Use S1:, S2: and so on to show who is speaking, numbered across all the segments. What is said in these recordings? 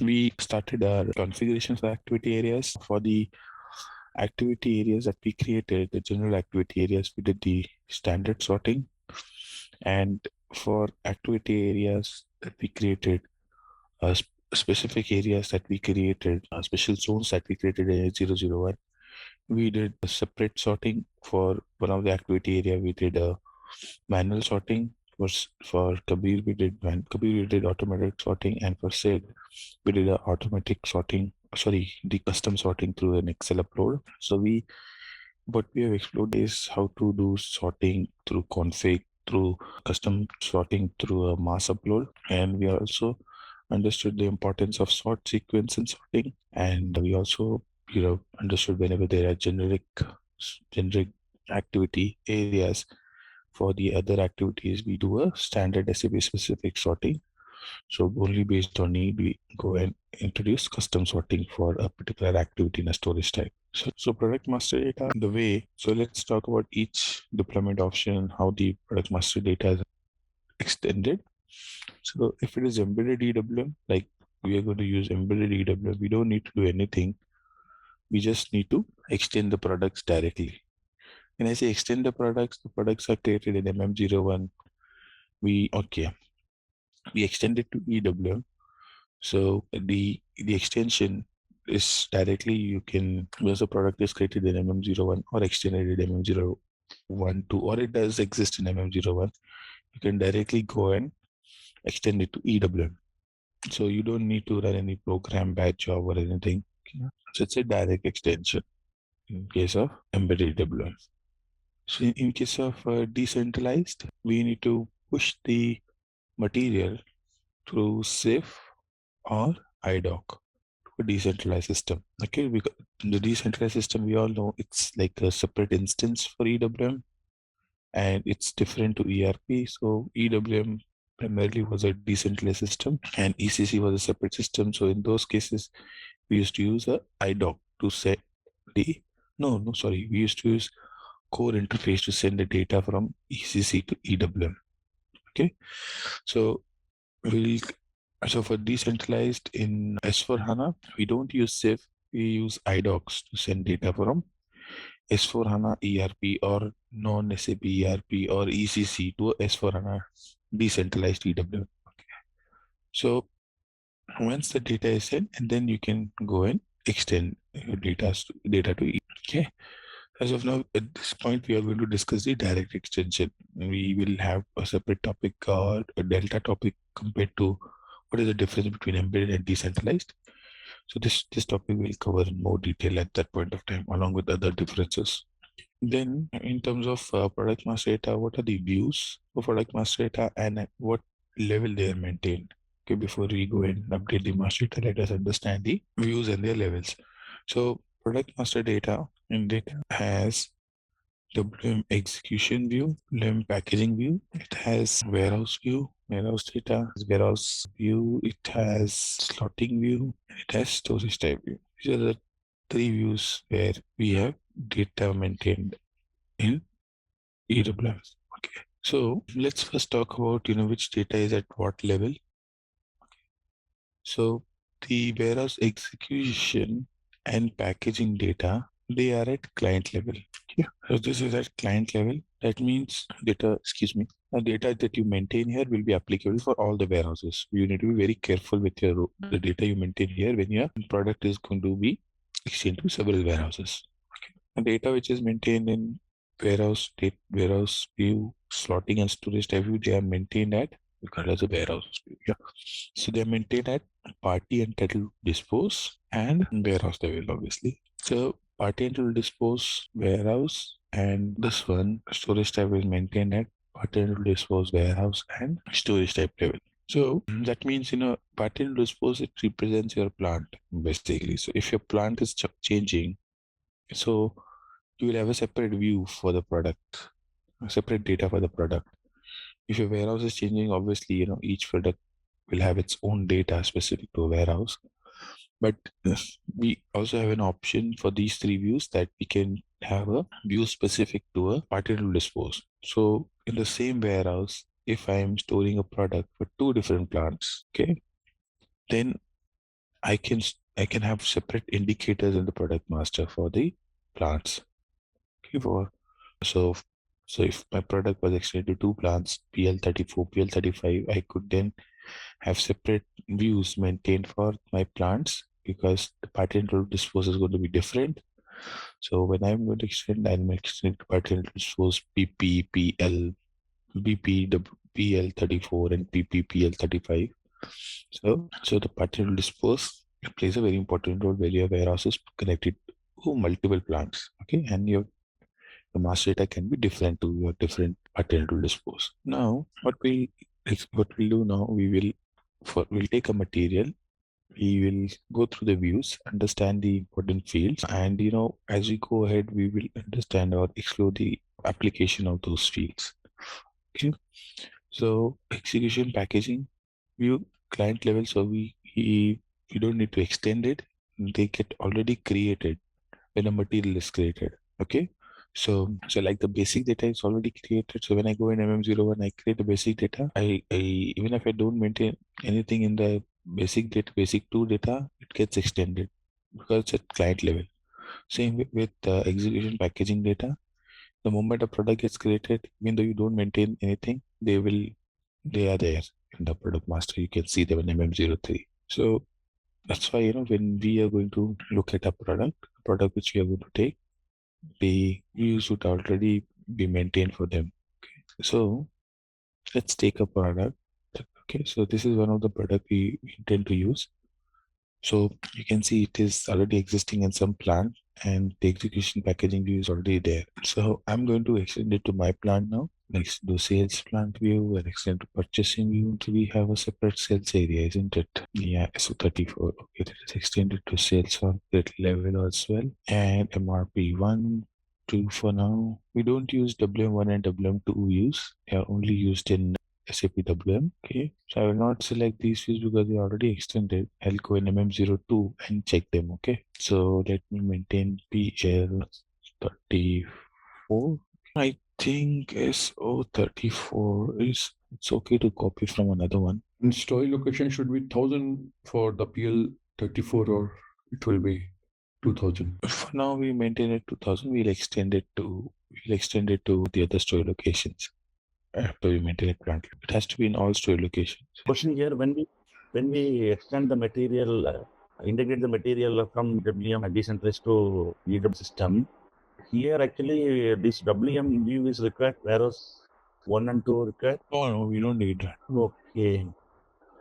S1: we started our configuration for activity areas. For the activity areas that we created, the general activity areas, we did the standard sorting. And for activity areas that we created, specific areas that we created, special zones that we created in 001, we did a separate sorting. For one of the activity area, we did a manual sorting. For Kabir, we did automatic sorting, and for Sid, we did a automatic sorting. Sorry, the custom sorting through an Excel upload. So what we have explored is how to do sorting through config, through custom sorting through a mass upload, and we also understood the importance of sort sequence and sorting, and we also understood whenever there are generic activity areas. For the other activities, we do a standard SAP specific sorting. So only based on need, we go and introduce custom sorting for a particular activity in a storage type. So product master data, the way, so let's talk about each deployment option, how the product master data is extended. So if it is embedded EWM, like we are going to use embedded EWM, we don't need to do anything. We just need to extend the products directly. When I say extend the products are created in MM01. We extend it to EWM. So the extension is directly, you can, once the product is created in MM01 or extended in MM012, or it does exist in MM01, you can directly go and extend it to EWM. So you don't need to run any program, batch job or anything. So it's a direct extension in case of embedded EWM. So in case of decentralized, we need to push the material through SIF or IDOC to a decentralized system. Okay, because the decentralized system, we all know it's like a separate instance for EWM, and it's different to ERP. So EWM primarily was a decentralized system, and ECC was a separate system. So in those cases, we used to use a IDOC to set the we used to use core interface to send the data from ECC to EWM. Okay, so for decentralized in S4HANA, we don't use SIF, we use IDOCs to send data from S4HANA ERP or non-SAP ERP or ECC to S4HANA decentralized EWM. Okay. So once the data is sent, and then you can go and extend your data to EWM. Okay. As of now, at this point, we are going to discuss the direct extension. We will have a separate topic or a delta topic compared to what is the difference between embedded and decentralized. So this topic will cover in more detail at that point of time, along with other differences. Then in terms of product master data, what are the views for product master data and at what level they are maintained? Okay, before we go and update the master data, let us understand the views and their levels. So product master data has WM execution view, WM packaging view. It has warehouse view, warehouse data, warehouse view. It has slotting view. It has storage type view. These are the three views where we have data maintained in EWM. Okay. So let's first talk about which data is at what level. So the warehouse execution and packaging data, they are at client level. Yeah. So this is at client level. That means the data that you maintain here will be applicable for all the warehouses. You need to be very careful with the data you maintain here when your product is going to be exchanged to several warehouses. Okay. And data which is maintained in warehouse view, slotting and storage type view, they are maintained at as a warehouse view. Yeah. So they are maintained at party and title dispose and warehouse level, obviously. So party and title dispose warehouse, and this one storage type is maintained at party and title dispose warehouse and storage type level. So that means party and title dispose, it represents your plant basically. So if your plant is changing, so you will have a separate view for the product, a separate data for the product. If your warehouse is changing, obviously each product will have its own data specific to a warehouse. But we also have an option for these three views that we can have a view specific to a party to dispose. So in the same warehouse, if I am storing a product for two different plants, okay, then I can have separate indicators in the product master for the plants. Okay, so so if my product was extended to two plants, PL34, PL35, I could then have separate views maintained for my plants because the pattern to dispose is going to be different. So when I'm going to extend, I'm extending the pattern to dispose PPPL, BPPL34 and PPPL35. So the pattern to dispose plays a very important role where your warehouse is connected to multiple plants. Okay, and the master data can be different to your different pattern to dispose. Now, what we'll do now, we'll take a material, we will go through the views, understand the important fields, and as we go ahead, we will understand or explore the application of those fields. Okay. So execution packaging view client level. So we don't need to extend it. They get already created when a material is created. Okay. So like the basic data is already created. So when I go in MM01, I create the basic data. I even if I don't maintain anything in the basic data, basic two data, it gets extended because it's at client level. Same with execution packaging data. The moment a product gets created, even though you don't maintain anything, they are there in the product master. You can see them in MM03. So that's why when we are going to look at a product which we are going to take, the views should already be maintained for them. Okay. So let's take a product. Okay, so this is one of the product we intend to use. So you can see it is already existing in some plant and the execution packaging view is already there. So I'm going to extend it to my plant now. Next to sales plant view and extend to purchasing view. So we have a separate sales area, isn't it? Yeah, so 34. Okay, it is extended to sales on that level as well. And MRP 1, 2 for now. We don't use WM1 and WM2 views. They are only used in SAP EWM. Okay, so I will not select these fields because they are already extended. I'll go in MM02 and check them. Okay, so let me maintain PL34. I think SO34 is it's okay to copy from another one.
S2: And storage location should be 1000 for the PL34 or it will be 2000.
S1: For now, we maintain it 2000. We'll extend it to the other storage locations after we maintain it plant. It has to be in all storage locations.
S3: Question here: when we extend the material, integrate the material from WM decentralized to EWM system, here actually this WM view is required, whereas 1 and 2 required.
S1: No, we don't need that.
S3: Okay.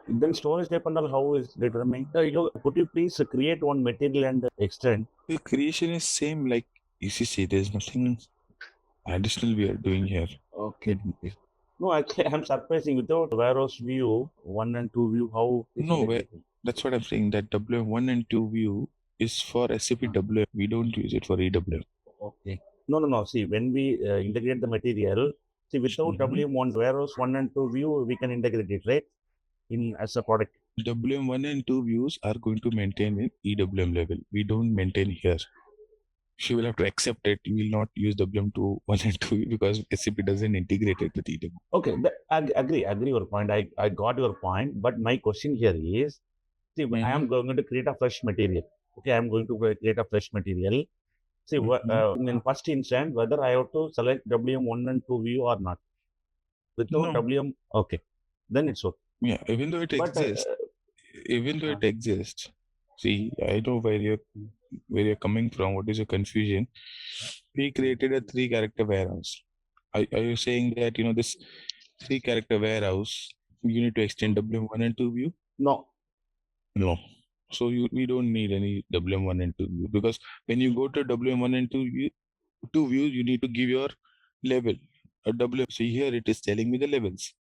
S3: Then storage type and all, how is determined? Could you please create one material and extend?
S1: The creation is same like ECC. There's nothing additional we are doing here.
S3: Okay. No, actually, I'm surprising without warehouse view, 1 and 2 view, how?
S1: No, that's what I'm saying. That WM1 and 2 view is for SAP WM. We don't use it for EWM.
S3: Okay. No. See, when we integrate the material, see, without WM1 warehouse 1 and 2 view, we can integrate it, right? In as a product.
S1: WM1 and 2 views are going to maintain in EWM level. We don't maintain here. She will have to accept it. You will not use WM2 1 and 2 because SAP doesn't integrate it with EWM.
S3: Okay, agree your point. I got your point. But my question here is, see, I am going to create a fresh material. Okay, I am going to create a fresh material. See, in first instance, whether I have to select WM1 and 2 view or not. Without WM, okay, then it's okay.
S1: Yeah, even though it exists, see, I know where you're coming from. What is your confusion? We created a 3-character warehouse. Are you saying that this 3-character warehouse you need to extend WM1 and 2 view?
S3: No.
S1: So we don't need any WM1 and 2 view because when you go to WM1 and 2 view, you need to give your level a WM. So here it is telling me the levels.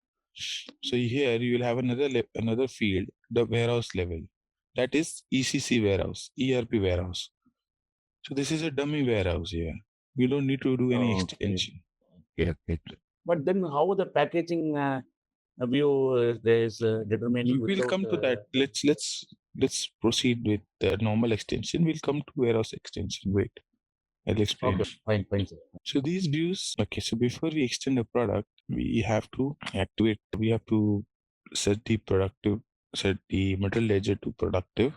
S1: So here you will have another field, the warehouse level. That is ECC warehouse, ERP warehouse. So this is a dummy warehouse here. We don't need to do any extension.
S3: Okay. But then how the packaging view is determining?
S1: We'll come to that. Let's proceed with the normal extension. We'll come to warehouse extension. Wait, I'll explain.
S3: Okay, fine, sir.
S1: So these views, okay, so before we extend a product, we have to set the material ledger to productive.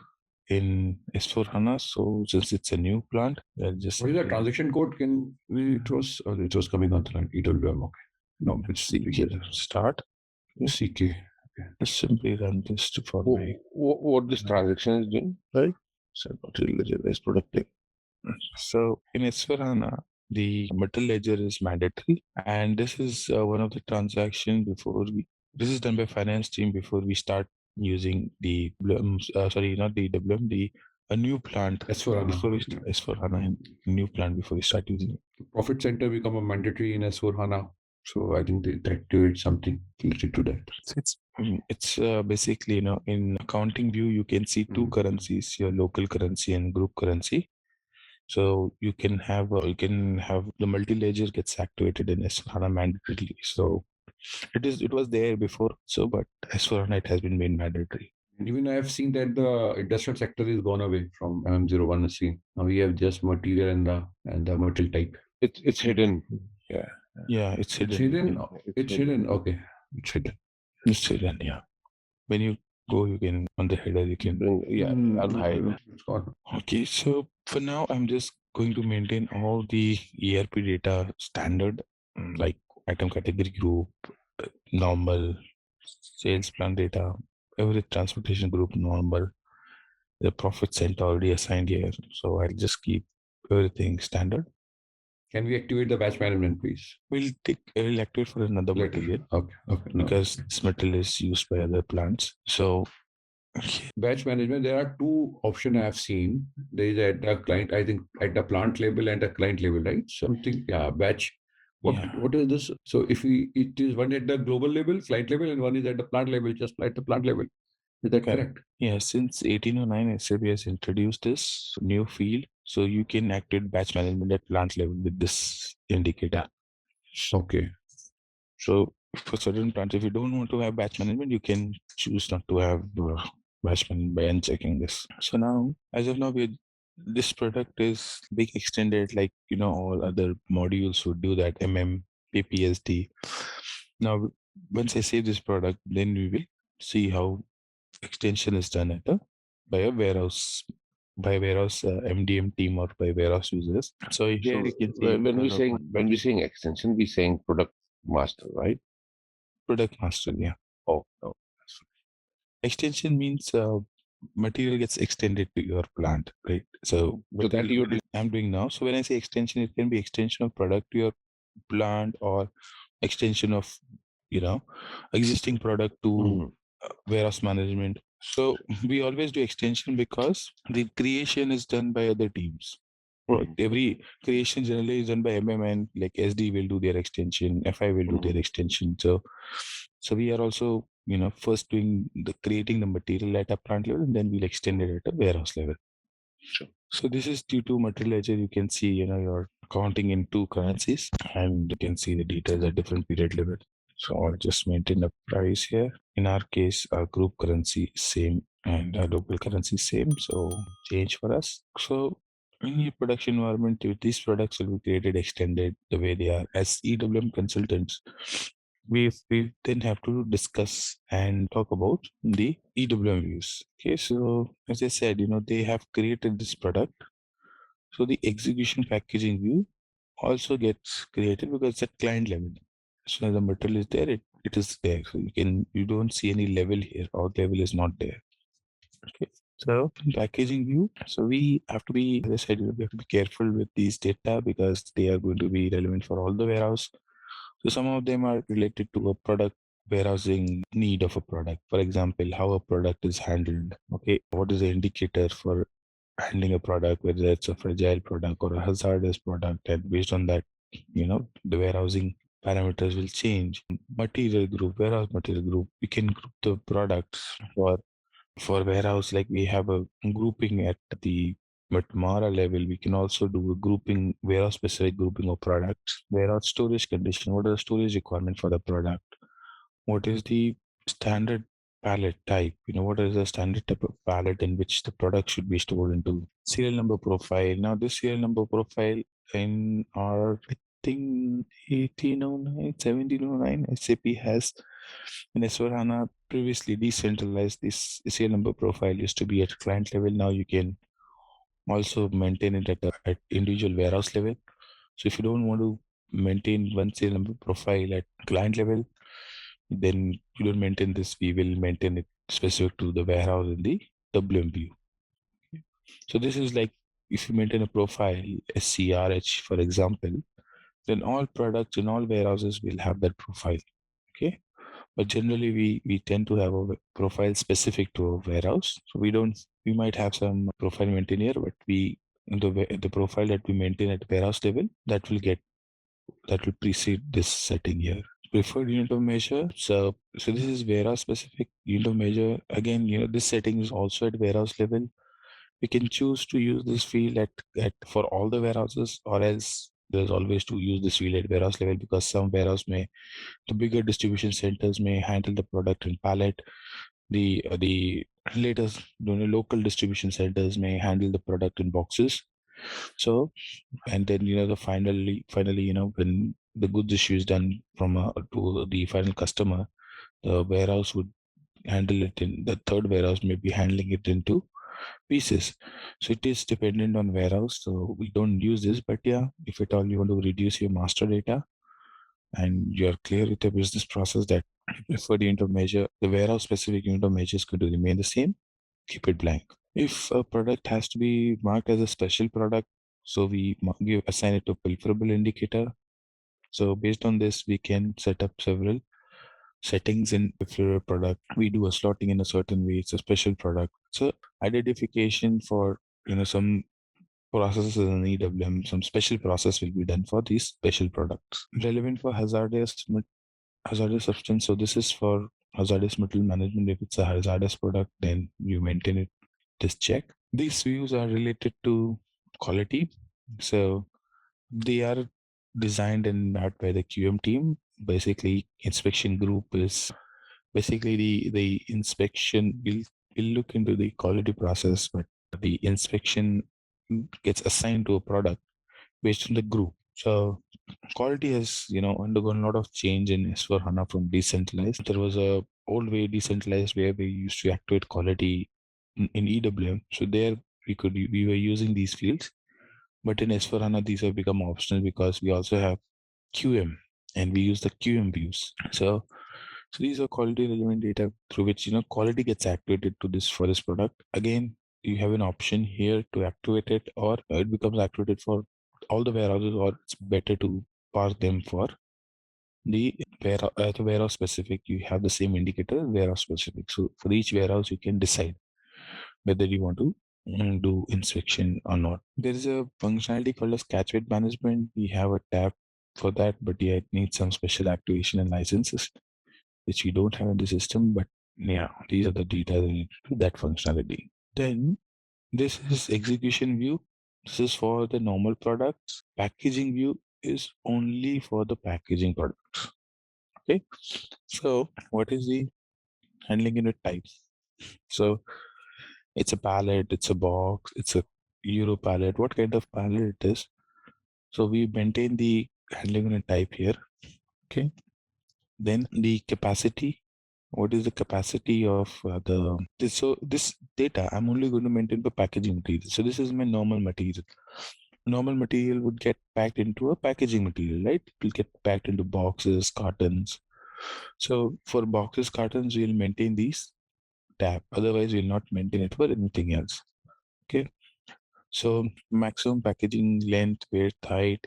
S1: in S4HANA. So since it's a new plant, we're just
S2: What is the transaction code? It was coming on the line. EWM. Okay. No, it's
S1: see here. Start.
S2: CK. Okay.
S1: Just simply run this for my
S4: What this transaction is doing?
S1: right. So material ledger is productive. So in S4HANA, the material ledger is mandatory, and this is one of the transactions before we. This is done by finance team before we start using the sorry, not the WM, a new plant
S2: S4HANA.
S1: before we start S4HANA, new plant before we start using it.
S2: Profit center become a mandatory in S4HANA. So I think they activate something related to that.
S1: So it's basically, in accounting view, you can see two currencies: your local currency and group currency. So you can have the multi-ledger gets activated in S4HANA mandatorily. So it was there before, so but S4HANA it has been made mandatory.
S2: And even I have seen that the industrial sector is gone away from MM01 scene. Now we have just material and the material type.
S4: It's hidden.
S1: Yeah, it's hidden.
S2: It's hidden. It's hidden. Okay, it's hidden.
S1: It's hidden. Yeah. When you go, you can on the header you can.
S4: I'll hide.
S2: It's gone.
S1: Okay, so for now, I'm just going to maintain all the ERP data standard, like item category group, normal, sales plan data, every transportation group normal, the profit center already assigned here. So I'll just keep everything standard.
S2: Can we activate the batch management, please?
S1: We'll activate for another
S2: Later.
S1: material
S2: Okay. No.
S1: because this material is used by other plants. So
S2: Batch management, there are two options I have seen. There is at the client, I think at the plant level and the client level, right? Something, batch. What is this? So if it is one at the global level, client level, and one is at the plant level, just at the plant level. Is that correct?
S1: Yeah, since 1809, SAP has introduced this new field, so you can activate batch management at plant level with this indicator.
S2: Okay.
S1: So for certain plants, if you don't want to have batch management, you can choose not to have batch management by unchecking this. So now, as of now, this product is being extended like all other modules would do that, PPSD. Now, once I save this product, then we will see how extension is done by a warehouse MDM team or by warehouse users. So here you can see
S4: when we're saying extension, we're saying product master, right?
S1: Product master, yeah.
S4: Oh.
S1: Extension means material gets extended to your plant, right? So
S4: that
S1: I'm doing now. So when I say extension, it can be extension of product to your plant or extension of existing product to warehouse management. So we always do extension because the creation is done by other teams. Every creation generally is done by and like SD will do their extension, FI will do their extension. So we are also first doing creating the material at a plant level, and then we'll extend it at a warehouse level.
S4: Sure.
S1: So this is due to material ledger. You can see you're accounting in two currencies, and you can see the details at different period level. So I'll just maintain the price here. In our case, our group currency is same and our local currency is same. So change for us. So in your production environment, these products will be created, extended the way they are. As EWM consultants, we then have to discuss and talk about the EWM views. Okay, so as I said, they have created this product. So the execution packaging view also gets created because it's at client level. So the material is there, it is there. So you don't see any level here. Our level is not there. Okay. So packaging view. So we have to be, as I said, we have to be careful with these data because they are going to be relevant for all the warehouse. So some of them are related to a product warehousing need of a product. For example, how a product is handled. Okay, what is the indicator for handling a product, whether it's a fragile product or a hazardous product, and based on that, the warehousing parameters will change. Material group, warehouse material group, we can group the products for warehouse, like we have a grouping at the Mara level. We can also do a grouping, warehouse specific grouping of products. Warehouse storage condition, what are the storage requirement for the product? What is the standard pallet type? What is the standard type of pallet in which the product should be stored into? Serial number profile. Now this serial number profile in our, I think 1809, 1709, SAP has In S4HANA, previously decentralized, this serial number profile used to be at client level. Now you can also maintain it at individual warehouse level. So if you don't want to maintain one serial number profile at client level, then you don't maintain this. We will maintain it specific to the warehouse in the WM view. So this is like if you maintain a profile SCRH, for example, then all products in all warehouses will have that profile. Okay. But generally we tend to have a profile specific to a warehouse. So we might have some profile maintainer, but the profile that we maintain at warehouse level, that will precede this setting here. Preferred unit of measure. So this is warehouse specific unit of measure. Again, this setting is also at warehouse level. We can choose to use this field at for all the warehouses, or else there's always to use this field at warehouse level, because some warehouse the bigger distribution centers may handle the product in pallet. The latest local distribution centers may handle the product in boxes. So, and then finally when the goods issue is done to the final customer, the warehouse would handle it in the third warehouse, may be handling it into pieces. So it is dependent on warehouse. So we don't use this, but yeah, if at all you want to reduce your master data and you're clear with the business process that for the unit of measure, the warehouse specific unit of measure is going to remain the same, keep it blank. If a product has to be marked as a special product, so we assign it to preferable indicator. So based on this, we can set up several settings in preferred product. We do a slotting in a certain way. It's a special product. So identification for some processes in EWM, some special process will be done for these special products. Relevant for hazardous substance. So this is for hazardous material management. If it's a hazardous product, then you maintain it. This check. These views are related to quality. So they are designed and mapped by the QM team. Basically, inspection group is basically the inspection will look into the quality process, but the inspection gets assigned to a product based on the group. So quality has undergone a lot of change in S4HANA from decentralized. There was a old way decentralized where we used to activate quality in EWM. So there we were using these fields, but in S4HANA these have become optional because we also have QM and we use the QM views. So these are quality relevant data through which quality gets activated to this for this product. Again, you have an option here to activate it, or it becomes activated for all the warehouses, or it's better to parse them for the warehouse specific. You have the same indicator warehouse specific. So for each warehouse, you can decide whether you want to do inspection or not. There is a functionality called as catch weight management. We have a tab for that, but yeah, it needs some special activation and licenses, which we don't have in the system. But yeah, these are the details related to that functionality. Then this is execution view. This is for the normal products. Packaging view is only for the packaging products. Okay. So what is the handling unit types? So it's a pallet, it's a box, it's a Euro pallet, what kind of pallet it is. So we maintain the handling unit type here. Okay. Then the capacity. What is the capacity of this? So this data I'm only going to maintain for packaging material. So this is my normal material. Normal material would get packed into a packaging material, right? It will get packed into boxes, cartons. So for boxes, cartons, we'll maintain these tab. Otherwise, we'll not maintain it for anything else. Okay. So maximum packaging length, weight, height.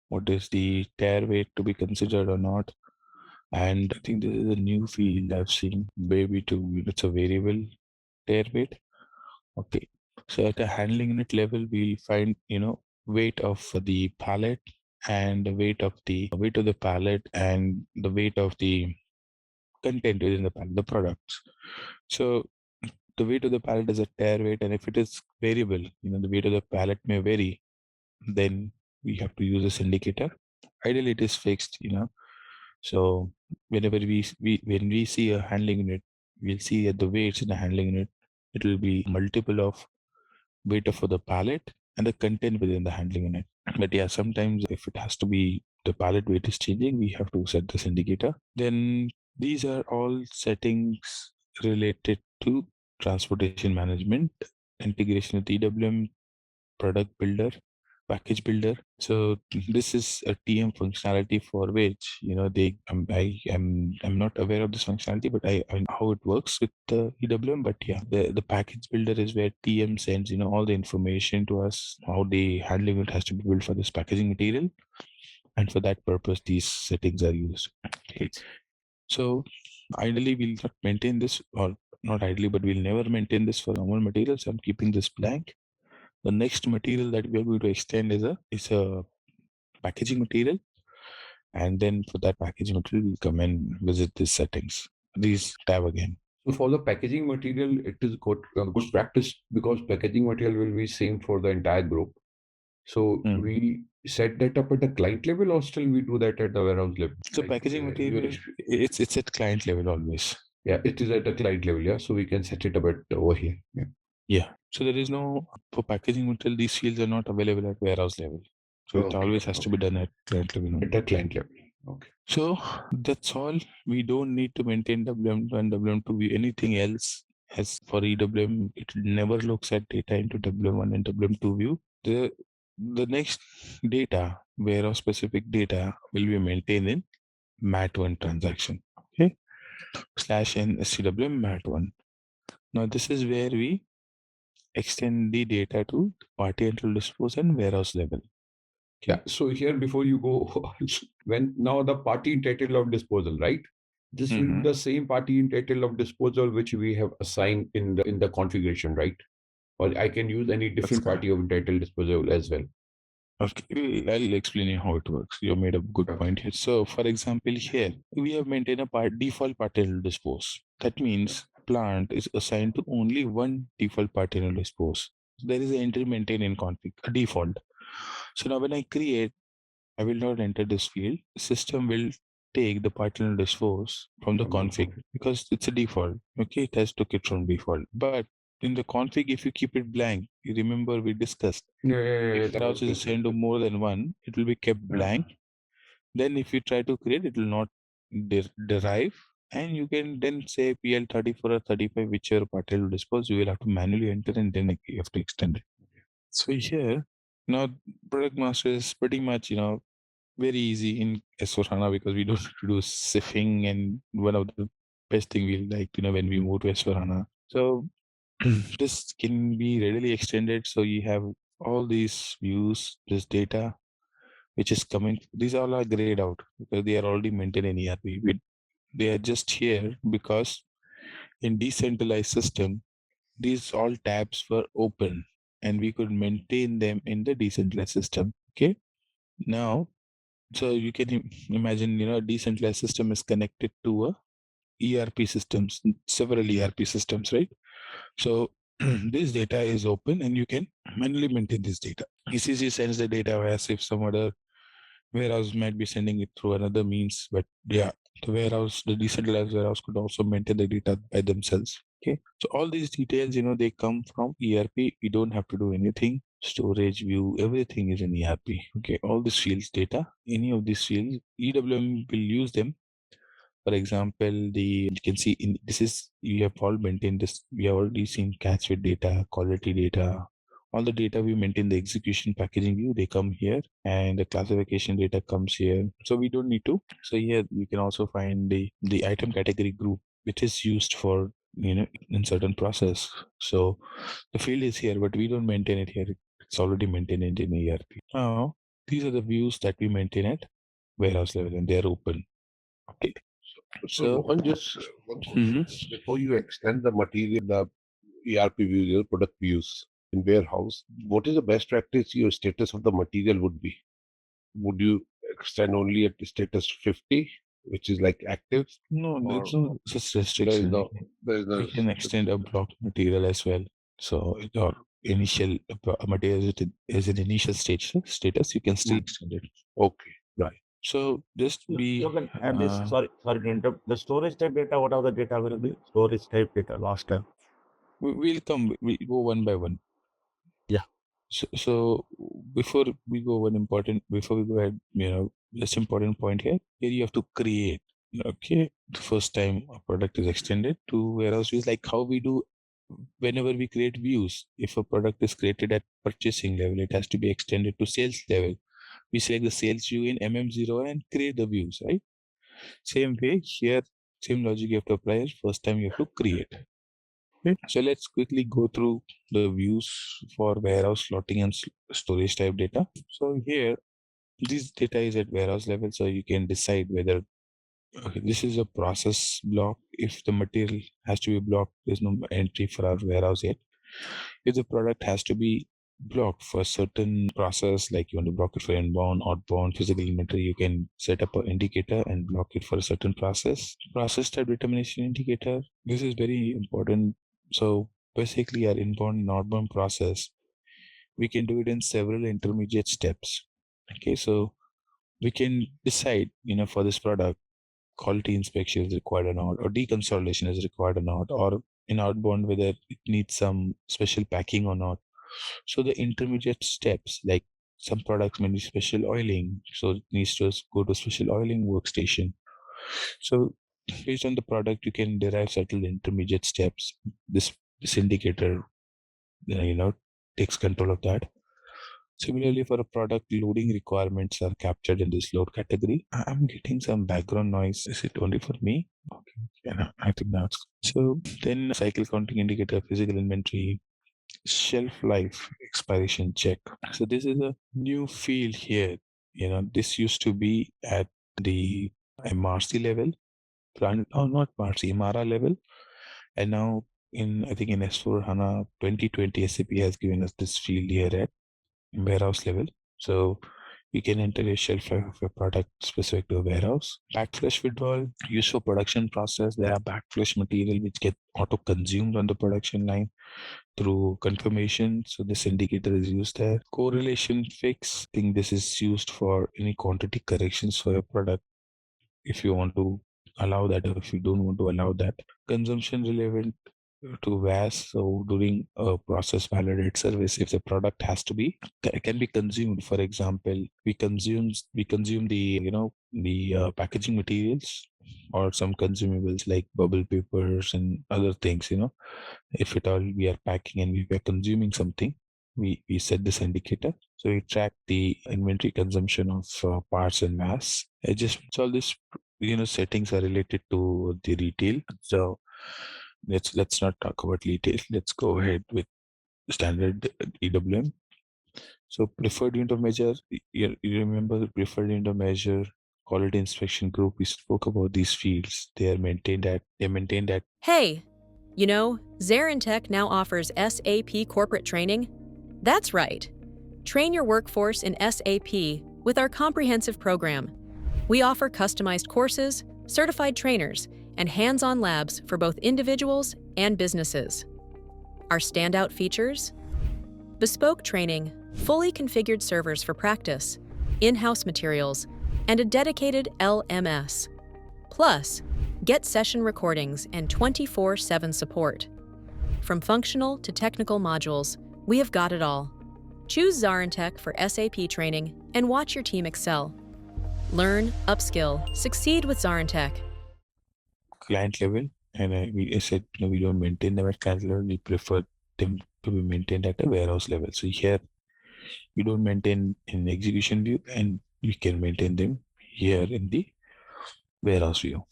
S1: What is the tear weight to be considered or not? And I think this is a new field I've seen. Maybe it's a variable tear weight. Okay. So at a handling unit level, we'll find weight of the pallet and the weight of the pallet and the weight of the content within the pallet, the products. So the weight of the pallet is a tear weight, and if it is variable, the weight of the pallet may vary, then we have to use this indicator. Ideally, it is fixed, So whenever when we see a handling unit, we'll see that the weights in the handling unit, it will be multiple of weight of the pallet and the content within the handling unit. But yeah, sometimes if it has to be the pallet weight is changing, we have to set this indicator. Then These are all settings related to transportation management, integration with EWM, product builder, package builder. So this is a TM functionality for which I'm not aware of this functionality, but I know how it works with the EWM. But yeah, the package builder is where TM sends all the information to us, how the handling it has to be built for this packaging material, and for that purpose these settings are used. Okay. So ideally we'll not maintain this, or not ideally, but we'll never maintain this for normal materials. I'm keeping this blank. The next material that we are going to extend is a packaging material, and then for that packaging material we'll come and visit these settings, these tab again.
S2: So for the packaging material, it is good practice, because packaging material will be same for the entire group. So we set that up at the client level, or still we do that at the warehouse level?
S1: So packaging material, it's at client level always.
S2: Yeah, it is at the client level. Yeah, so we can set it up at over here. Yeah.
S1: Yeah. So there is no, for packaging material, these fields are not available at warehouse level. So it always has to be done at client level.
S2: At the client level. Okay.
S1: So that's all. We don't need to maintain WM1 and WM2 view. Anything else, as for EWM, it never looks at data into WM1 and WM2 view. The next data, warehouse specific data, will be maintained in MAT1 transaction. Okay. /n SCWM MAT1. Now this is where we extend the data to party entry dispose and warehouse level.
S2: Yeah. So here, before you go, when now the party title of disposal, right? This will be the same party title of disposal which we have assigned in the configuration, right? Or I can use any different party of title disposal as well.
S1: Okay, I'll explain you how it works. You made a good point here. So, for example, here we have maintained a default partial dispose. That means plant is assigned to only one default partial dispose. There is an entry maintained in config, a default. So now when I create, I will not enter this field. System will take the partial dispose from the config because it's a default. Okay, it has took it from default. But in the config, if you keep it blank, you remember we discussed. If warehouse is assigned to more than one, it will be kept blank. Then if you try to create, it will not derive. And you can then say PL34 or 35, whichever partial dispose, you will have to manually enter and then you have to extend it. So here, now product master is pretty much, very easy in S4HANA because we don't have to do siphing, and one of the best thing we like, when we move to S4HANA. So this can be readily extended. So you have all these views, this data, which is coming. These all are grayed out because they are already maintained in ERP. They are just here because in decentralized system, these all tabs were open and we could maintain them in the decentralized system. Okay. Now, so you can imagine, a decentralized system is connected to a ERP systems, several ERP systems, right? So this data is open and you can manually maintain this data. ECC sends the data as if some other warehouse might be sending it through another means, but yeah, the decentralized warehouse could also maintain the data by themselves. Okay, so all these details, they come from ERP. You don't have to do anything. Storage view, everything is in ERP. Okay, all these fields data, any of these fields, EWM will use them. For example, you can see in you have all maintained this. We have already seen catch with data, quality data, all the data we maintain. The execution packaging view, they come here, and the classification data comes here. So we don't need to. So here you can also find the item category group, which is used for in certain process. So the field is here, but we don't maintain it here. It's already maintained in ERP. Now these are the views that we maintain at warehouse level, and they're open. Okay.
S4: So before you extend the material, the ERP views, product views in warehouse, what is the best practice your status of the material would be? Would you extend only at status 50, which is like active?
S1: No, there's no such restriction. We can extend a block material as well. So your initial material is an initial status, you can still extend it.
S4: Okay, right.
S1: So just
S3: you can add this. Sorry to interrupt. The storage type data. What are the data will be? Storage type data. Last time.
S1: We'll go one by one.
S3: Yeah.
S1: So before we go ahead, just important point here. Here you have to create. Okay, the first time a product is extended to warehouse views, like how we do whenever we create views. If a product is created at purchasing level, it has to be extended to sales level. We select the sales view in MM0 and create the views, right? Same way here, same logic you have to apply. First time you have to create. Okay. So let's quickly go through the views for warehouse slotting and storage type data. So here, this data is at warehouse level, so you can decide whether this is a process block. If the material has to be blocked, there's no entry for our warehouse yet. If the product has to be blocked for a certain process, like you want to block it for inbound, outbound, physical inventory, you can set up an indicator and block it for a certain process. Process type determination indicator. This is very important. So basically our inbound and outbound process, we can do it in several intermediate steps. Okay, so we can decide, for this product, quality inspection is required or not, or deconsolidation is required or not, or in outbound whether it needs some special packing or not. So the intermediate steps, like some products may need special oiling, so it needs to go to special oiling workstation. So based on the product, you can derive certain intermediate steps. This indicator, takes control of that. Similarly, for a product, loading requirements are captured in this load category. I'm getting some background noise. Is it only for me? Okay. Yeah, no, I think now it's so. Then cycle counting indicator, physical inventory, shelf life expiration check. So this is a new field here. This used to be at the MRC level, not MRC, MRA level, and now I think in S4 HANA 2020, SAP has given us this field here at warehouse level. So you can enter a shelf life of a product specific to a warehouse. Backflush withdrawal, used for production process. There are backflush material which get auto-consumed on the production line through confirmation. So this indicator is used there. Correlation fix, I think this is used for any quantity corrections for a product, if you want to allow that or if you don't want to allow that. Consumption relevant to VAS. So during a process validate service, if the product can be consumed, for example, we consume the packaging materials or some consumables like bubble papers and other things. If at all we are packing and we are consuming something, we set this indicator. So we track the inventory consumption of parts and mass. All this settings are related to the retail. So let's not talk about retail. Let's go ahead with standard EWM. So preferred unit of measure, you remember the preferred unit of measure quality inspection group. We spoke about these fields. They maintained at.
S5: Hey, ZaranTech now offers SAP corporate training. That's right. Train your workforce in SAP with our comprehensive program. We offer customized courses, certified trainers, and hands-on labs for both individuals and businesses. Our standout features: bespoke training, fully configured servers for practice, in-house materials, and a dedicated LMS. Plus, get session recordings and 24/7 support. From functional to technical modules, we have got it all. Choose ZaranTech for SAP training and watch your team excel. Learn, upskill, succeed with ZaranTech.
S1: Client level, and I said we don't maintain them at client level. We prefer them to be maintained at a warehouse level. So here we don't maintain in execution view, and we can maintain them here in the warehouse view.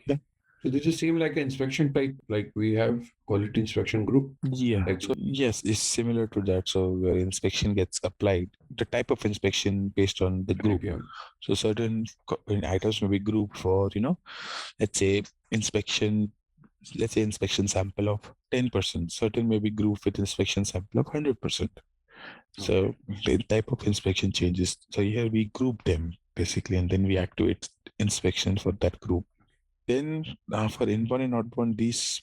S1: Okay.
S2: So this is same like an inspection type, like we have quality inspection group.
S1: Yeah. So yes, it's similar to that. So where inspection gets applied, the type of inspection based on the group.
S2: Yeah.
S1: So certain items may be grouped for, let's say inspection sample of 10%. Certain may be grouped with inspection sample of 100%. So the type of inspection changes. So here we group them basically, and then we activate inspection for that group. Then for inbound and outbound, these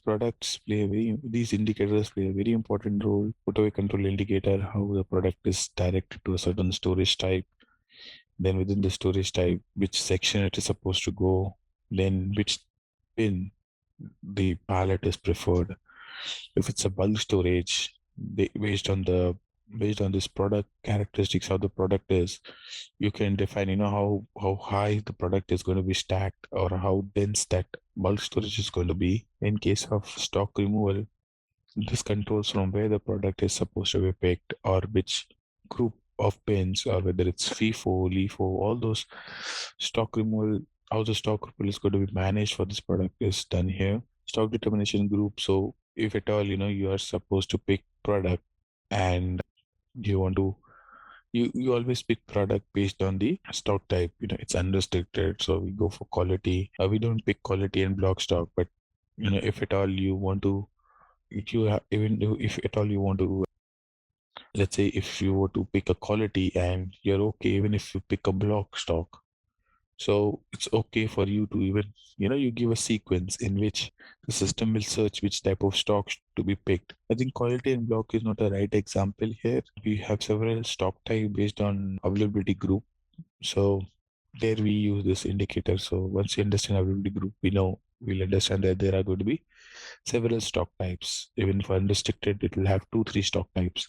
S1: indicators play a very important role. Put away control indicator, how the product is directed to a certain storage type. Then within the storage type, which section it is supposed to go. Then which bin the pallet is preferred. If it's a bulk storage, based on the based on this product characteristics, how the product is, you can define, how high the product is going to be stacked or how dense that bulk storage is going to be. In case of stock removal, this controls from where the product is supposed to be picked or which group of bins, or whether it's FIFO, LIFO, all those stock removal, how the stock removal is going to be managed for this product is done here. Stock determination group. So if at all, you are supposed to pick product and you want to, you always pick product based on the stock type. It's unrestricted, so we go for quality. We don't pick quality and block stock, but if at all you want to, if at all you want to, let's say if you were to pick a quality and you're okay even if you pick a block stock, so it's okay for you to even, you give a sequence in which the system will search which type of stocks to be picked. I think quality and block is not a right example here. We have several stock type based on availability group. So there we use this indicator. So once you understand availability group, we'll understand that there are going to be several stock types. Even for unrestricted, it will have 2-3 stock types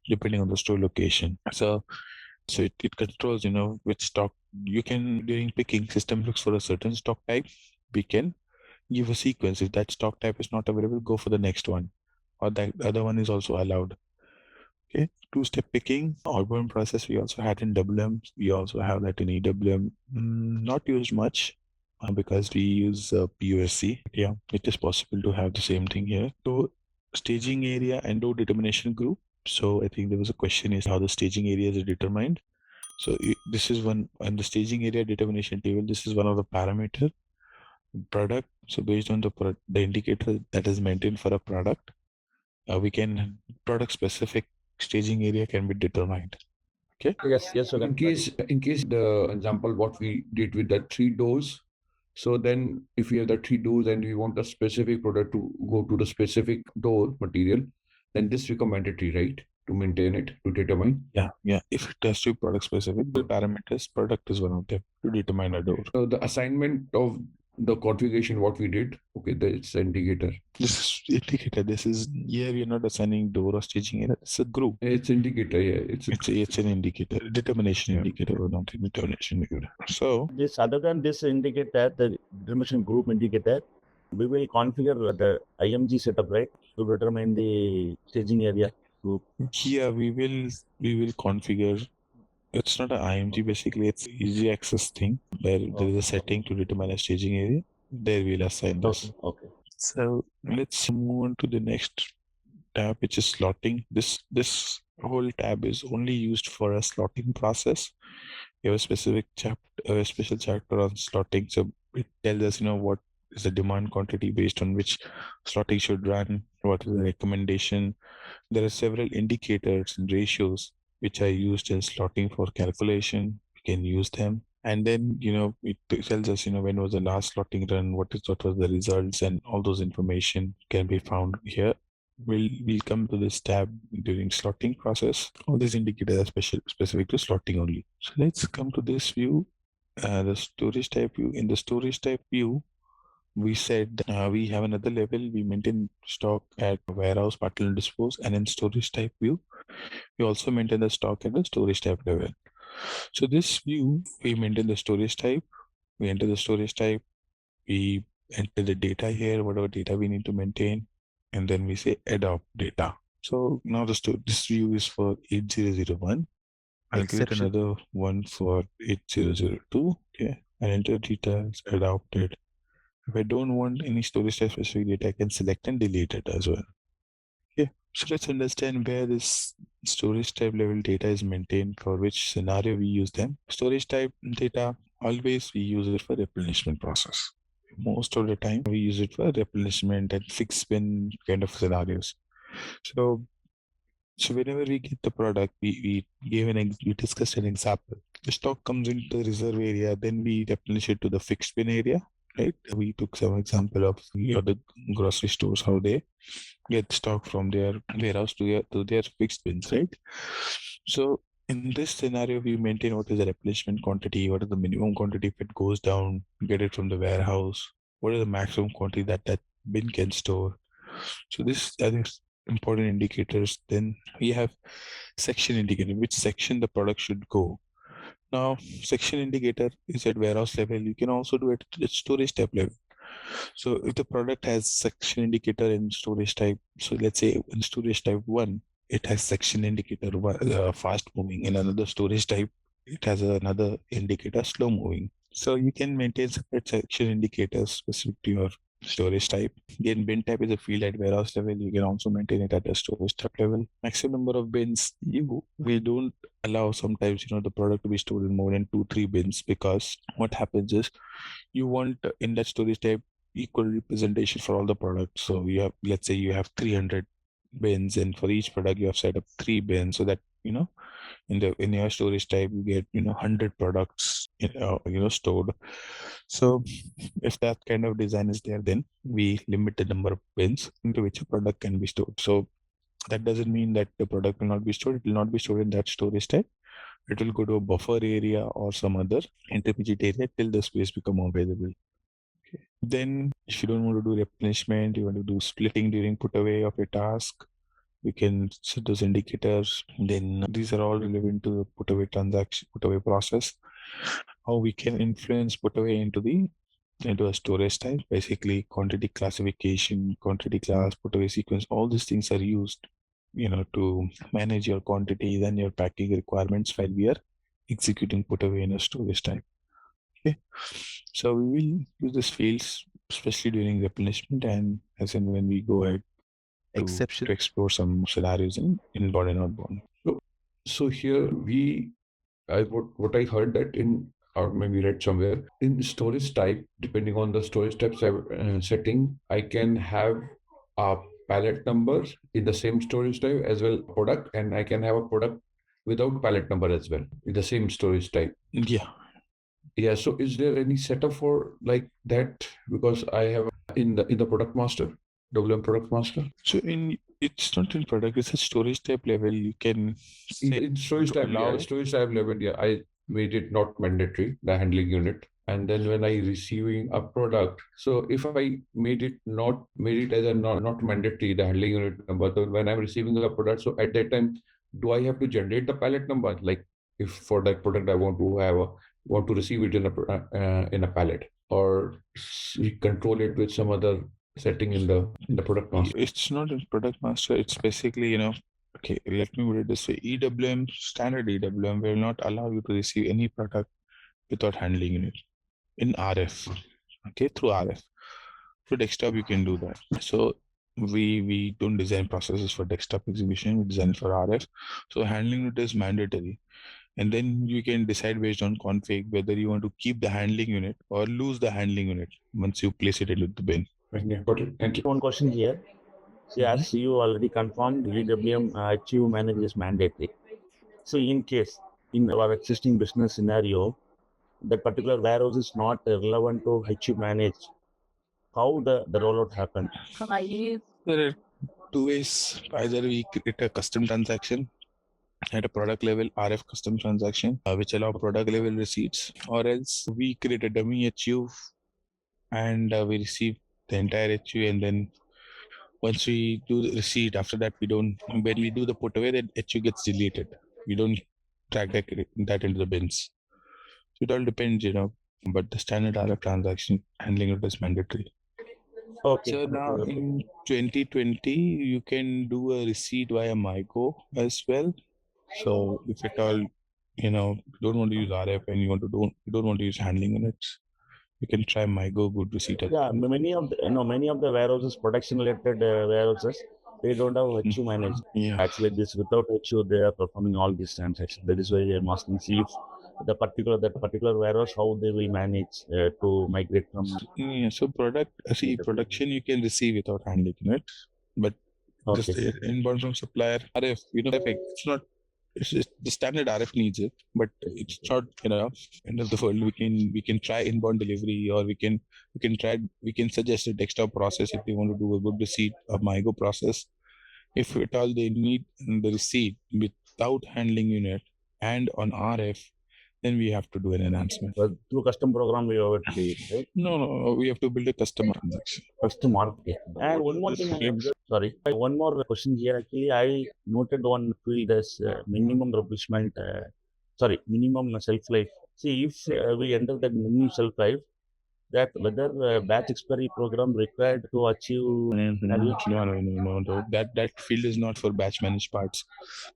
S1: depending on the store location. So it controls, which stock you can, during picking, system looks for a certain stock type. We can give a sequence. If that stock type is not available, go for the next one, or that other one is also allowed. Okay, two-step picking, outbound process we also had in WM. We also have that in EWM. Not used much because we use POSC. Yeah, it is possible to have the same thing here. So staging area and door determination group. So I think there was a question is how the staging areas are determined. So this is one, and the staging area determination table, this is one of the parameter product. So based on the indicator that is maintained for a product, we can product specific staging area can be determined. Okay.
S3: Yes. So
S2: in case the example what we did with the 3 doors, so then if we have the 3 doors and we want a specific product to go to the specific door material, then this recommendatory, right, to maintain it, to determine.
S1: Yeah. If it has to be product specific, the parameters, product is one of them to determine a door.
S2: So the assignment of the configuration what we did, okay, that's indicator.
S1: This is indicator. This is, here we're not assigning door or staging area. It's a group.
S2: It's indicator. Yeah,
S1: it's an indicator, determination indicator, or not determination indicator. So
S3: this, other than this indicator, the determination group indicator, we will configure the IMG setup, right, to determine the staging area group.
S1: Yeah, we will configure. It's not an IMG, basically it's easy access thing where there is a setting to determine a staging area. There we'll assign this.
S3: Okay.
S1: So let's move on to the next tab, which is slotting. This whole tab is only used for a slotting process. We have a specific chapter, a special chapter on slotting. So it tells us, what is the demand quantity based on which slotting should run, what is the recommendation. There are several indicators and ratios which are used in slotting for calculation. We can use them. And then, it tells us, when was the last slotting run, what was the results, and all those information can be found here. We'll come to this tab during slotting process. All these indicators are specific to slotting only. So let's come to this view, the storage type view. In the storage type view, we said we have another level. We maintain stock at warehouse, partner, and dispose. And in storage type view, we also maintain the stock at the storage type level. So this view, we maintain the storage type. We enter the storage type. We enter the data here, whatever data we need to maintain. And then we say adopt data. So now this view is for 8001. I'll create another one for 8002. Okay. And enter details, adopt it. If I don't want any storage type specific data, I can select and delete it as well. Okay. So let's understand where this storage type level data is maintained, for which scenario we use them. Storage type data, always we use it for replenishment process. Most of the time we use it for replenishment and fixed bin kind of scenarios. So whenever we get the product, we discussed an example. The stock comes into the reserve area, then we replenish it to the fixed bin area, right? We took some example of the grocery stores, how they get stock from their warehouse to their fixed bins, right? So in this scenario, we maintain what is the replenishment quantity, what is the minimum quantity if it goes down, get it from the warehouse, what is the maximum quantity that bin can store. So this, I think, important indicators. Then we have section indicator, which section the product should go. Now, section indicator is at warehouse level. You can also do it at storage type level. So if the product has section indicator in storage type, so let's say in storage type 1, it has section indicator fast moving. In another storage type, it has another indicator slow moving. So you can maintain separate section indicators specific to your storage type. Then bin type is a field at warehouse level. You can also maintain it at the storage type level. Maximum number of bins, we don't allow sometimes, the product to be stored in more than 2-3 bins, because what happens is you want in that storage type equal representation for all the products. So you have, let's say you have 300 bins, and for each product you have set up 3 bins, so that in your storage type you get 100 products stored. So if that kind of design is there, then we limit the number of bins into which a product can be stored. So that doesn't mean that the product will not be stored. It will not be stored in that storage type. It will go to a buffer area or some other intermediate area till the space become available. Okay. Then if you don't want to do replenishment, you want to do splitting during put away of a task, we can set those indicators. Then these are all relevant to the put away transaction, put away process. How we can influence put away into a storage type. Basically, quantity classification, quantity class, put away sequence, all these things are used to manage your quantities and your packing requirements while we are executing put away in a storage type. Okay, so we will use these fields especially during replenishment and as and when we go ahead to explore some scenarios in inbound and outbound.
S2: So here what I heard that or maybe read somewhere, in storage type, depending on the storage type setting, I can have a pallet number in the same storage type as well product, and I can have a product without pallet number as well in the same storage type. Yeah. So is there any setup for like that? Because I have in the product master, WM product master.
S1: So it's not in product, it's a storage type level. You can
S2: in storage type level, I made it not mandatory, the handling unit. And then when I receiving a product, so if I made it as a not mandatory, the handling unit number, so when I'm receiving a product, so at that time, do I have to generate the pallet number? Like if for that product I want to receive it in a pallet, or control it with some other setting in the product master?
S1: It's not in product master. It's basically, okay, let me put it this way. EWM, standard EWM will not allow you to receive any product without handling unit in RF. Okay, through RF. Through desktop, you can do that. So we don't design processes for desktop execution. We design for RF. So handling unit is mandatory. And then you can decide based on config whether you want to keep the handling unit or lose the handling unit once you place it into the bin.
S2: Thank you.
S3: One question here. Yes, you already confirmed EWM HU manage is mandatory. So in case in our existing business scenario, that particular warehouse is not relevant to HU manage, how the rollout happened?
S1: There are 2 ways. Either we create a custom transaction at a product level, RF custom transaction, which allow product level receipts, or else we create a dummy HU and we receive the entire HU, and then once we do the receipt, after that when we do the put away, that HU gets deleted. We don't track that into the bins. So it all depends, but the standard RF transaction handling it is mandatory.
S3: Okay.
S1: So now in 2020, you can do a receipt via MyGo as well. So if at all, you don't want to use RF and you don't want to use handling units, you can try MyGo good receipt.
S3: Yeah, many of the warehouses, production related warehouses, they don't have HU managed.
S1: Yeah.
S3: Actually, this without HU, they are performing all these transactions. That is why I'm asking, see if that particular warehouse, how they will manage to migrate from.
S1: Yeah. So production you can receive without handling units, but just inbound from supplier RF, it's not. It's just the standard RF needs it, but it's not end of the world. We can try inbound delivery, or we can suggest a desktop process if they want to do a good receipt or MyGo process. If at all they need the receipt without handling unit and on RF, then we have to do an enhancement.
S3: But through custom program, we have to do it, right?
S1: No, we have to build a custom transaction.
S3: Custom market. And one more thing, sorry, one more question here. Actually, I noted one field as minimum replenishment, minimum shelf life. See, if we enter that minimum shelf life, that whether batch expiry program required to achieve.
S1: No. That field is not for batch managed parts.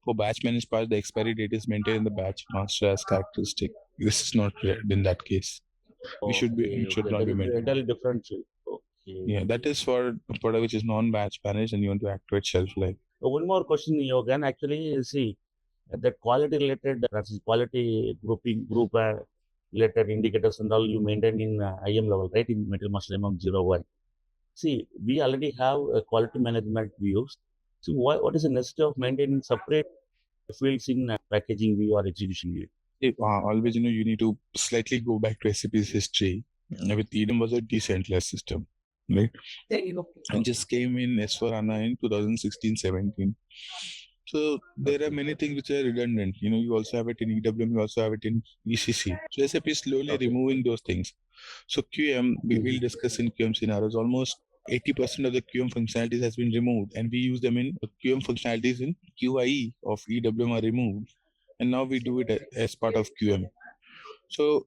S1: For batch managed parts, the expiry date is maintained in the batch master as characteristic. This is not in that case. We should not be maintained.
S3: Entirely different field. Okay.
S1: Yeah, that is for a product which is non-batch managed and you want to activate shelf life.
S3: One more question, Yogan. Actually, see, that quality related, quality group related indicators and all you maintain in IM level, right? In Material Master MM01. See, we already have a quality management views. So what is the necessity of maintaining separate fields in packaging view or execution view?
S1: Always, you need to slightly go back to SAP's history. With EWM was a decentralized system, right? And just came in S/4HANA in 2016-17. So there are many things which are redundant. You also have it in EWM, you also have it in ECC. So SAP is slowly removing those things. So QM, we will discuss in QM scenarios, almost 80% of the QM functionalities has been removed, and we use them in QM functionalities in QIE of EWM are removed, and now we do it as part of QM. So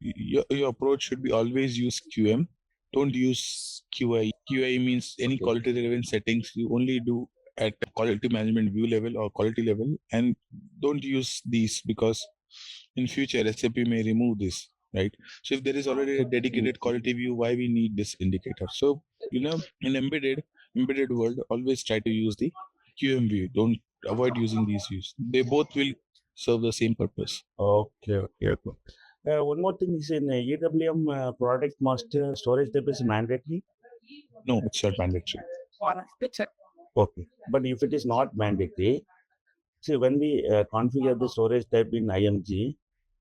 S1: your approach should be always use QM. Don't use QIE. QIE means any quality relevant settings you only do at quality management view level or quality level, and don't use these because in future SAP may remove this, right? So if there is already a dedicated quality view, why we need this indicator? So in embedded world, always try to use the QM view. Don't avoid using these views. They both will serve the same purpose.
S3: Okay. One more thing is in EWM product master storage type is mandatory?
S1: No, it's not mandatory.
S3: Okay, but if it is not mandatory, see when we configure the storage type in IMG,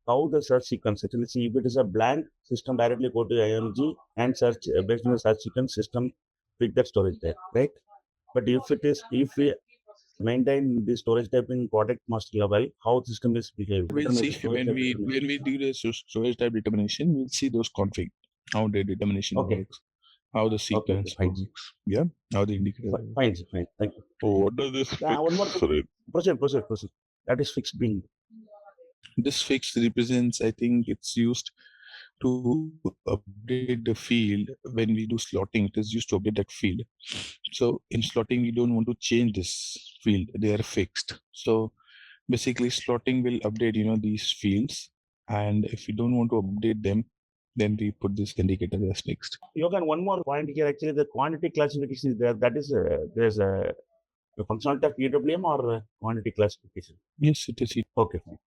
S3: how the search sequence actually, see if it is a blank system, directly go to IMG and search based on the search sequence system, pick that storage type, right? But if we maintain the storage type in product master level, how the system is behaving.
S1: We'll see when we do the storage type determination, we'll see those config, how the determination works, how the sequence works. Yeah, how the indicator.
S3: Fine. Thank you.
S4: Oh, what does this?
S3: One more. Proceed. That is fixed bin.
S1: This fixed represents, I think it's used to update the field. When we do slotting, it is used to update that field. So in slotting, we don't want to change this field. They are fixed. So basically slotting will update, these fields. And if we don't want to update them, then we put this indicator as fixed.
S3: Yogan, one more point here. Actually, the quantity classification is there. That is, there's a functionality of EWM or quantity classification?
S1: Yes, it is.
S3: Okay, fine.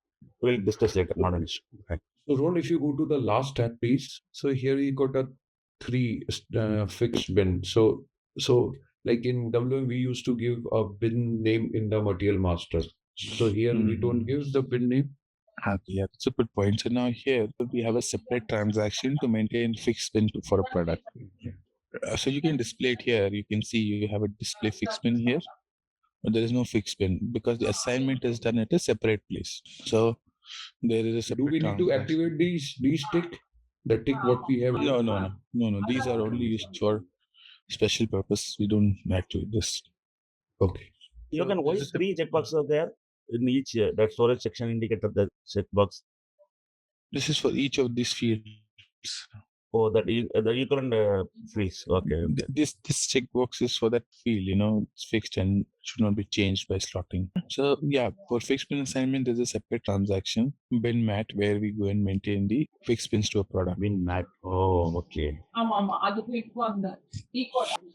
S3: We'll discuss later, not an issue. Okay.
S2: So, Ron, if you go to the last tab, please. So here you got a 3 fixed bin. So like in WM, we used to give a bin name in the material master. So here we don't give the bin name.
S1: Yeah, that's a good point. So now here we have a separate transaction to maintain fixed bin for a product. So you can display it here. You can see you have a display fixed bin here, but there is no fixed bin because the assignment is done at a separate place. So there is a separate.
S2: Do we need to activate these tick? The tick what we have?
S1: No. These are only used for special purpose. We don't activate this.
S2: Okay.
S3: You can why 3 checkboxes are there in each that storage section indicator the checkbox.
S1: This is for each of these fields.
S3: Oh, that is the equivalent fields. Okay.
S1: This checkbox is for that field. It's fixed and should not be changed by slotting. So yeah, for fixed bin assignment, there's a separate transaction, bin mat, where we go and maintain the fixed bins to a product.
S3: Bin mat. Oh, okay.
S1: Will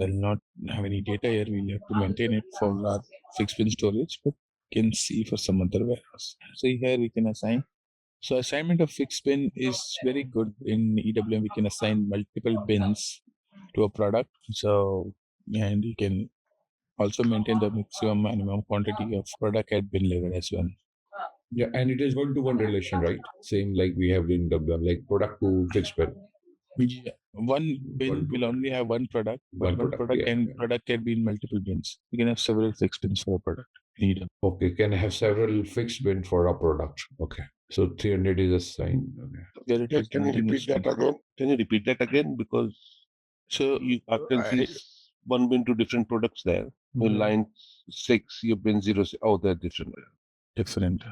S1: not have any data here. We'll have to maintain it for our fixed bin storage, but you can see for some other warehouse. So here we can assign. So assignment of fixed bin is very good in EWM. We can assign multiple bins to a product. So, and you can also maintain the maximum minimum quantity of product at bin level as well.
S2: Yeah, and it is 1-to-1 relation, right? Same like we have in WM, like product to fixed bin.
S1: Yeah. One bin will only have one product, but one product and product can be in multiple bins. You can have several fixed bins for a product.
S2: Okay, can have several fixed bin for a product. Okay. So 300 is a sign. Okay.
S4: Yeah, can you repeat that again? Can you repeat that again? Because
S1: so
S4: you can see one bin to different products there. In line 6, you bin 0. Oh, they're different.
S1: different.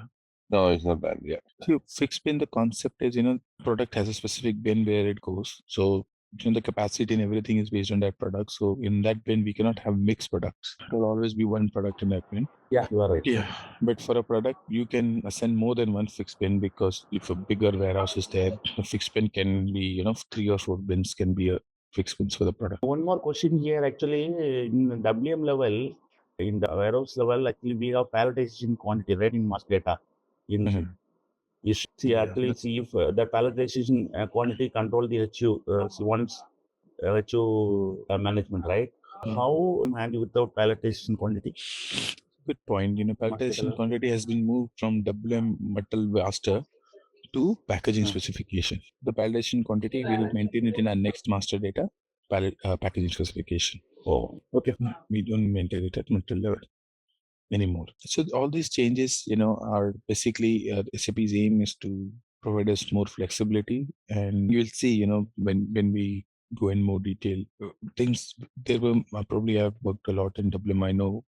S4: No, it's not that. Yeah.
S1: So fixed bin, the concept is, product has a specific bin where it goes. So the capacity and everything is based on that product. So in that bin, we cannot have mixed products. There will always be one product in that bin.
S3: Yeah, you are right.
S1: Yeah, but for a product, you can assign more than one fixed bin, because if a bigger warehouse is there, a fixed bin can be, 3 or 4 bins can be a fixed bins for the product.
S3: One more question here, actually, in WM level, in the warehouse level, actually, we have palletization quantity, right, in master data. You see, actually, see if the palletization quantity control the HU, once HU management, right? How handle without palletization quantity?
S1: Good point. Palletization quantity has been moved from WM metal master to packaging specification. The palletization quantity, we will maintain it in our next master data, packaging specification.
S3: Oh, okay.
S1: We don't maintain it at metal level anymore. So all these changes, are basically SAP's aim is to provide us more flexibility, and you'll see, when we go in more detail, things there were probably I've worked a lot in WM. I know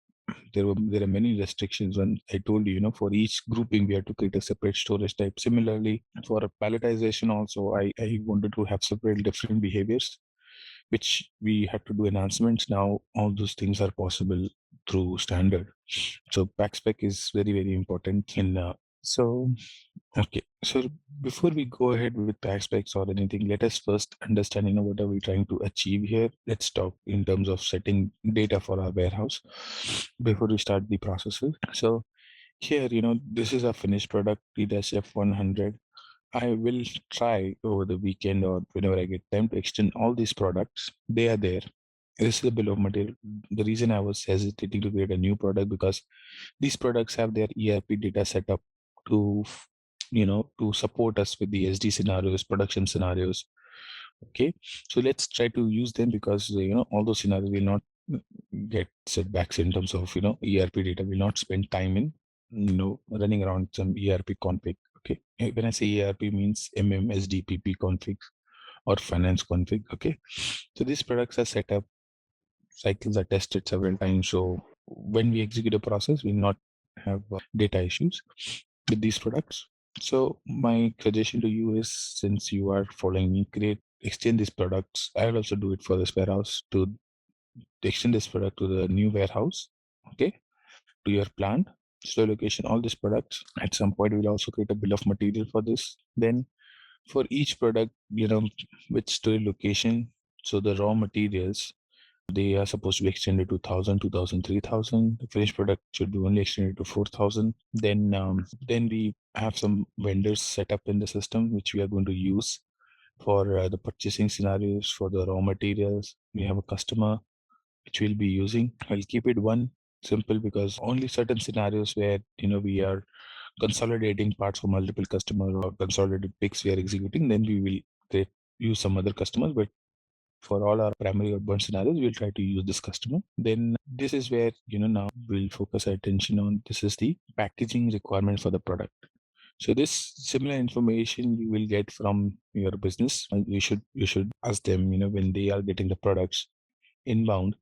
S1: there are many restrictions. When I told you, for each grouping we have to create a separate storage type. Similarly, for palletization also, I wanted to have several different behaviors, which we had to do enhancements. Now all those things are possible through standard. So pack spec is very, very important in okay. So before we go ahead with pack specs or anything, let us first understand, what are we trying to achieve here. Let's talk in terms of setting data for our warehouse before we start the processes. So here, this is a finished product, T-F100. I will try over the weekend or whenever I get time to extend all these products. They are there. This is a bill of material. The reason I was hesitating to create a new product, because these products have their ERP data set up to, to support us with the SD scenarios, production scenarios. Okay, so let's try to use them, because all those scenarios will not get setbacks in terms of ERP data. Will not spend time in running around some ERP config. Okay, when I say ERP, means SD, PP config or finance config. Okay, so these products are set up, cycles are tested several times. So when we execute a process, we will not have data issues with these products. So my suggestion to you is, since you are following me, extend these products. I will also do it for this warehouse to extend this product to the new warehouse. Okay, to your plant, store location, all these products. At some point, we'll also create a bill of material for this. Then for each product, with store location, so the raw materials, they are supposed to be extended to 1,000, 2,000, 3,000. The finished product should be only extended to 4,000. Then we have some vendors set up in the system, which we are going to use for the purchasing scenarios for the raw materials. We have a customer which we'll be using. I'll keep it one simple, because only certain scenarios where we are consolidating parts for multiple customers or consolidated picks we are executing, then we will use some other customers. But for all our primary or burn scenarios, we'll try to use this customer. Then this is where now we'll focus our attention on. This is the packaging requirement for the product. So this similar information you will get from your business. You should ask them, when they are getting the products inbound,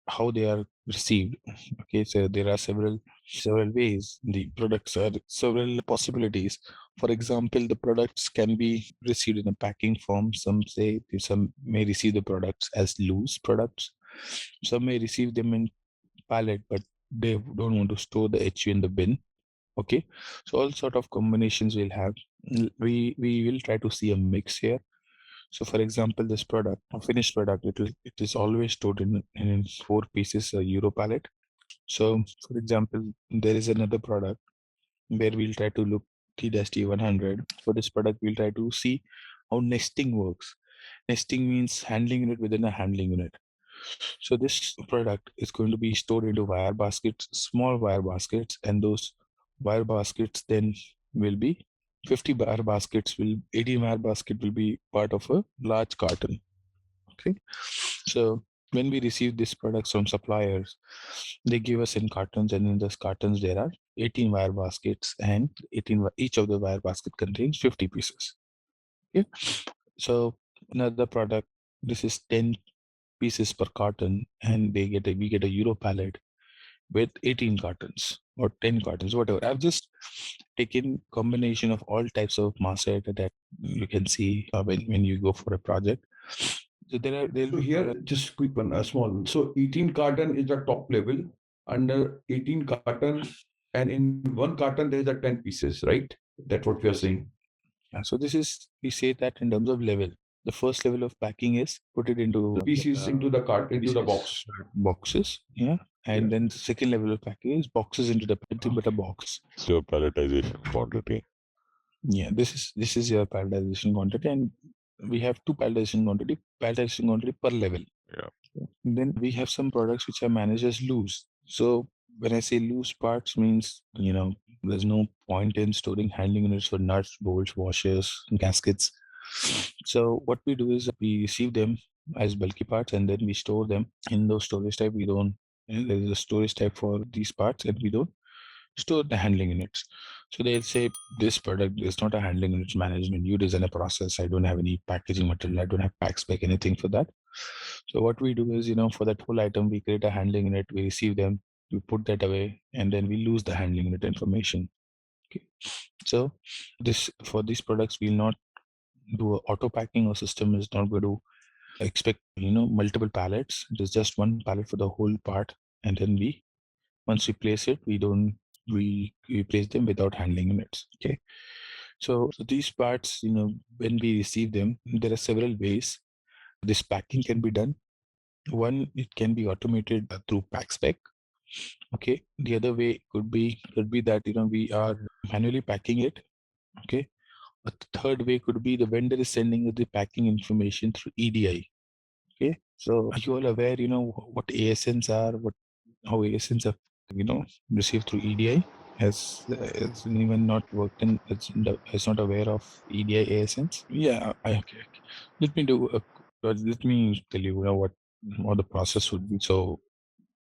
S1: how they are received. Okay, so there are several ways the products are, several possibilities. For example, the products can be received in a packing form. Some may receive the products as loose products. Some may receive them in pallet, but they don't want to store the HU in the bin. Okay, so all sort of combinations we'll have. We will try to see a mix here. So for example, this product, a finished product, it is always stored in 4 pieces, a Euro pallet. So for example, there is another product where we'll try to look T-100. For this product, we'll try to see how nesting works. Nesting means handling unit within a handling unit. So this product is going to be stored into wire baskets, small wire baskets, and those wire baskets then will be 80 wire basket will be part of a large carton. Okay, so when we receive these products from suppliers, they give us in cartons, and in those cartons there are 18 wire baskets, and each of the wire basket contains 50 pieces. Okay, so another product, this is 10 pieces per carton, and we get a Euro pallet with 18 cartons or 10 cartons, whatever. I've just taken combination of all types of master data that you can see when you go for a project. So
S2: so here, just quick one, a small one. So 18 carton is the top level. Under 18 carton, and in one carton there is a 10 pieces, right? That's what we are saying.
S1: Yeah, so we say that in terms of level. The first level of packing is put it into
S2: The pieces into the cart, into the box.
S1: boxes, yeah, and then the second level of packing is boxes into the box.
S6: So palletization quantity.
S1: Yeah, this is your palletization quantity, and we have two palletization quantity per level.
S6: Yeah.
S1: And then we have some products which are managed as loose. So when I say loose parts, means there's no point in storing handling units for nuts, bolts, washers, gaskets. So what we do is we receive them as bulky parts, and then we store them in those storage type. We don't. There is a storage type for these parts, and we don't store the handling units. So they'll say this product is not a handling units management. You design a process. I don't have any packaging material. I don't have pack spec, anything for that. So what we do is, for that whole item, we create a handling unit. We receive them, we put that away, and then we lose the handling unit information. Okay. So for these products, we'll not do a auto packing, or system is not going to expect multiple pallets. It is just one pallet for the whole part, and then once we place it, we place them without handling units. Okay, so these parts, when we receive them, there are several ways this packing can be done. One, it can be automated through pack spec. Okay, the other way could be that we are manually packing it. Okay, a third way could be the vendor is sending the packing information through EDI. Okay, so are you all aware what ASNs are, how ASNs are received through EDI? Has anyone not worked in, is not aware of EDI ASNs? Yeah, okay. Let me tell you what the process would be. So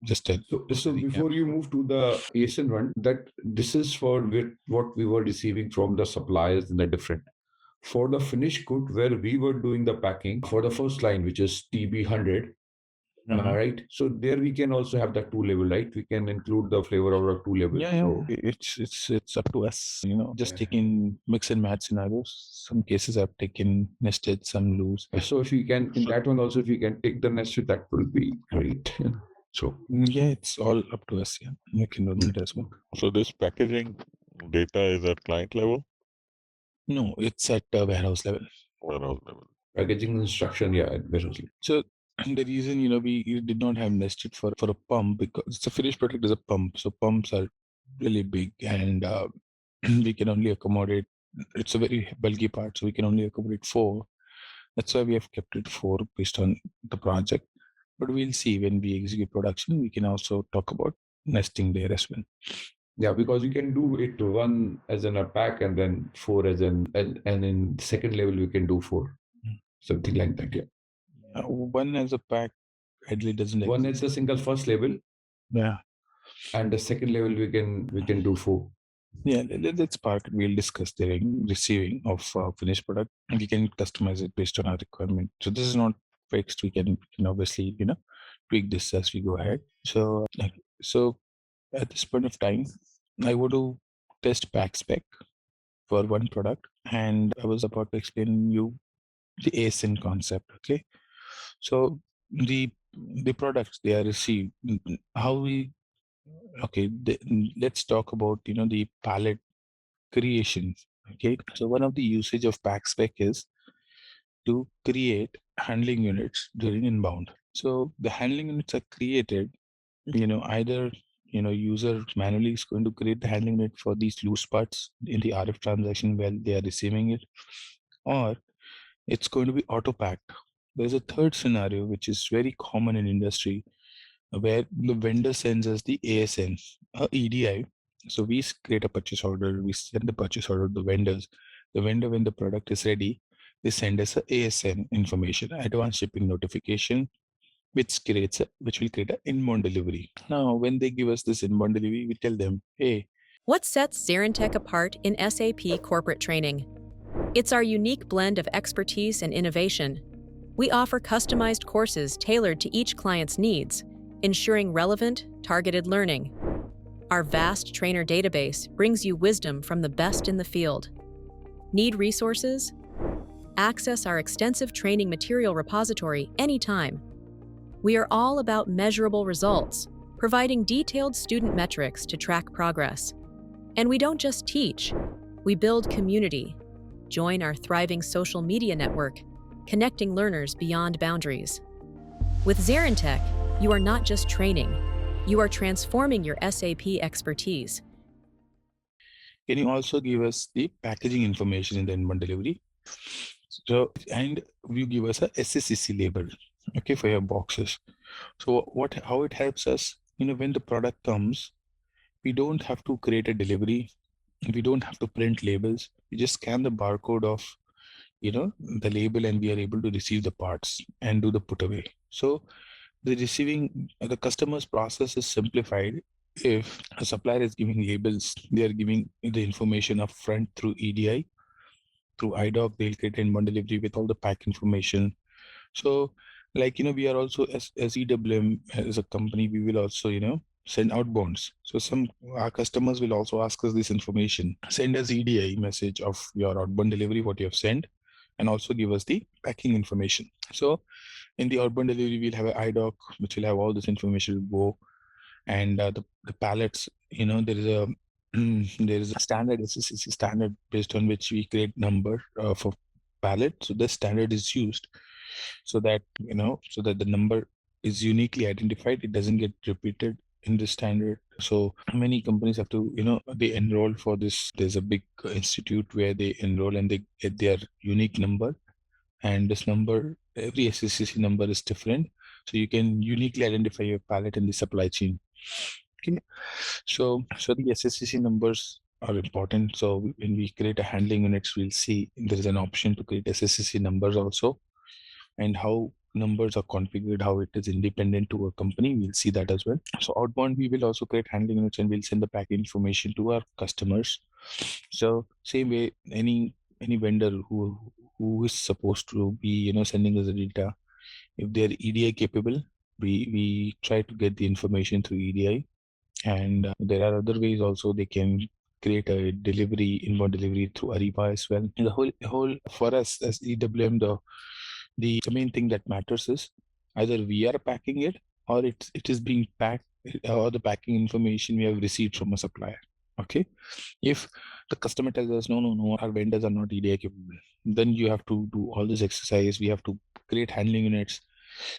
S1: just tell.
S2: So before you move to the ASN one, that this is for what we were receiving from the suppliers in the different. For the finished good, where we were doing the packing for the first line, which is TB100, right? So there we can also have the two level, right? We can include the flavor of the two level.
S1: Yeah,
S2: So,
S1: it's up to us. Just taking mix and match scenarios. Some cases I've taken nested, some loose.
S2: so if you can, in that one also, if you can take the nested, that will be great. So
S1: yeah, it's all up to us. Yeah, you can do it as well.
S6: So this packaging data is at client level?
S1: No, it's at warehouse level.
S6: Warehouse level.
S2: Packaging instruction, yeah, at warehouse level.
S1: So the reason we did not have nested for a pump, because it's a finished product is a pump. So pumps are really big, and we can only accommodate. It's a very bulky part, so we can only accommodate 4. That's why we have kept it 4 based on the project. But we'll see when we execute production. We can also talk about nesting there as well.
S2: Yeah, because you can do it 1 as in a pack, and then 4 as and in second level we can do 4, something like that. Yeah.
S1: 1 as a pack ideally doesn't exist.
S2: 1 is a single first level.
S1: Yeah.
S2: And the second level we can do 4.
S1: Yeah, let's park. We'll discuss the receiving of finished product, and we can customize it based on our requirement. So this is not fixed. We can obviously tweak this as we go ahead. So at this point of time, I want to test pack spec for one product, and I was about to explain you the ASN concept. Okay, so the products they are received, how we let's talk about the palette creation. Okay, so one of the usage of pack spec is to create handling units during inbound. So the handling units are created, either user manually is going to create the handling unit for these loose parts in the RF transaction while they are receiving it, or it's going to be auto packed. There's a third scenario which is very common in industry, where the vendor sends us the ASN, EDI. So we create a purchase order, we send the purchase order to the vendors. The vendor, when the product is ready, they send us a ASN information, advanced shipping notification, which will create an inbound delivery. Now, when they give us this inbound delivery, we tell them, hey.
S5: What sets ZaranTech apart in SAP corporate training? It's our unique blend of expertise and innovation. We offer customized courses tailored to each client's needs, ensuring relevant, targeted learning. Our vast trainer database brings you wisdom from the best in the field. Need resources? Access our extensive training material repository anytime. We are all about measurable results, providing detailed student metrics to track progress. And we don't just teach, we build community. Join our thriving social media network, connecting learners beyond boundaries. With ZaranTech, you are not just training, you are transforming your SAP expertise.
S1: Can you also give us the packaging information in the inbound delivery? So, and you give us a SACC label, okay, for your boxes. So how it helps us, when the product comes, we don't have to create a delivery. We don't have to print labels. We just scan the barcode of, the label, and we are able to receive the parts and do the put away. So the customer's process is simplified. If a supplier is giving labels, they are giving the information up front through EDI. Through IDOC, they'll create inbound delivery with all the pack information. So, we are also, as EWM as a company, we will also, send outbounds. So our customers will also ask us this information. Send us EDI message of your outbound delivery, what you have sent, and also give us the packing information. So in the outbound delivery, we'll have an IDOC, which will have all this information go. And the pallets, there is a standard SACC standard based on which we create number for pallet. So this standard is used so that the number is uniquely identified. It doesn't get repeated in the standard. So many companies have to, they enroll for this. There's a big institute where they enroll and they get their unique number. And this number, every SACC number is different. So you can uniquely identify your pallet in the supply chain. Okay. So the SACC numbers are important. So when we create a handling units, we'll see there is an option to create SACC numbers also, and how numbers are configured, how it is independent to a company. We'll see that as well. So outbound, we will also create handling units and we'll send the pack information to our customers. So same way, any vendor who is supposed to be, sending us the data, if they're EDI capable, we try to get the information through EDI. And there are other ways also. They can create a inbound delivery through Ariba as well. And the whole for us as EWM, the main thing that matters is either we are packing it or it is being packed, or the packing information we have received from a supplier. Okay. If the customer tells us, no, our vendors are not EDI capable, then you have to do all this exercise. We have to create handling units.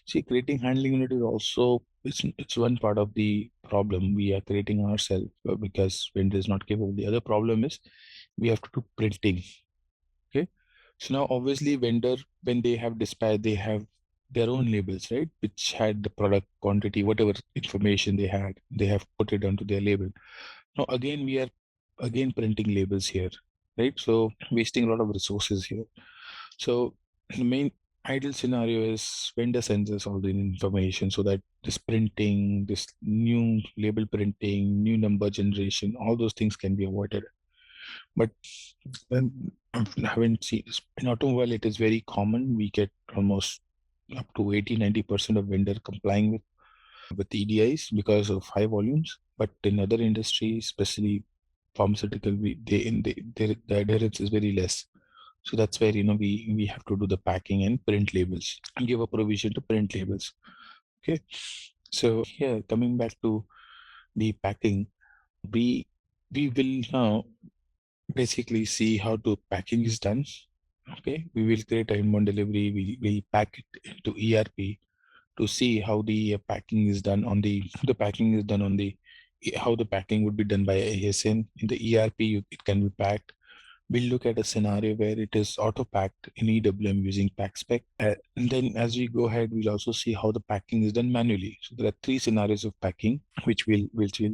S1: See, creating handling unit is also, it's one part of the problem. We are creating ourselves because vendor is not capable. The other problem is we have to do printing. Okay. So now obviously vendor, when they have dispatch, they have their own labels, right? Which had the product quantity, whatever information they had, they have put it onto their label. Now again, we are printing labels here, right? So wasting a lot of resources here. So the main ideal scenario is vendor sends us all the information so that this printing, this new label printing, new number generation, all those things can be avoided. But when I haven't seen this in automobile, it is very common. We get almost up to 80-90% of vendor complying with EDIs because of high volumes. But in other industries, especially pharmaceutical, the adherence is very less. So that's where we have to do the packing and print labels and give a provision to print labels. Okay. So here, coming back to the packing, we will now basically see how the packing is done. Okay. We will create an inbound delivery. We will pack it into ERP to see how the packing is done on the how the packing would be done by ASN. In the ERP, it can be packed. We'll look at a scenario where it is auto-packed in EWM using PackSpec. And then as we go ahead, we'll also see how the packing is done manually. So there are 3 scenarios of packing, which we'll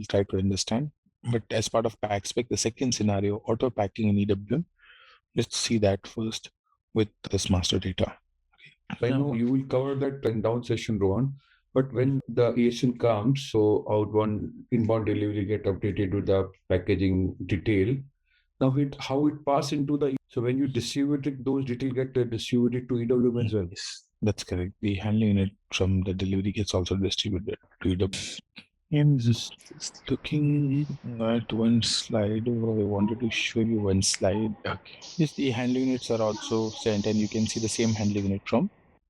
S1: try to understand. But as part of PackSpec, the second scenario, auto-packing in EWM, let's see that first with this master data.
S2: I know you will cover that in down session, Rohan. But when the ASN comes, so outbound inbound delivery get updated with the packaging detail. Now how it pass into the, so when you distribute it, those detail get distributed to EWM as well.
S1: Yes, that's correct. The handling unit from the delivery gets also distributed to EWM. I'm just looking at one slide. I wanted to show you one slide. Okay. Yes, the handling units are also sent, and you can see the same handling unit from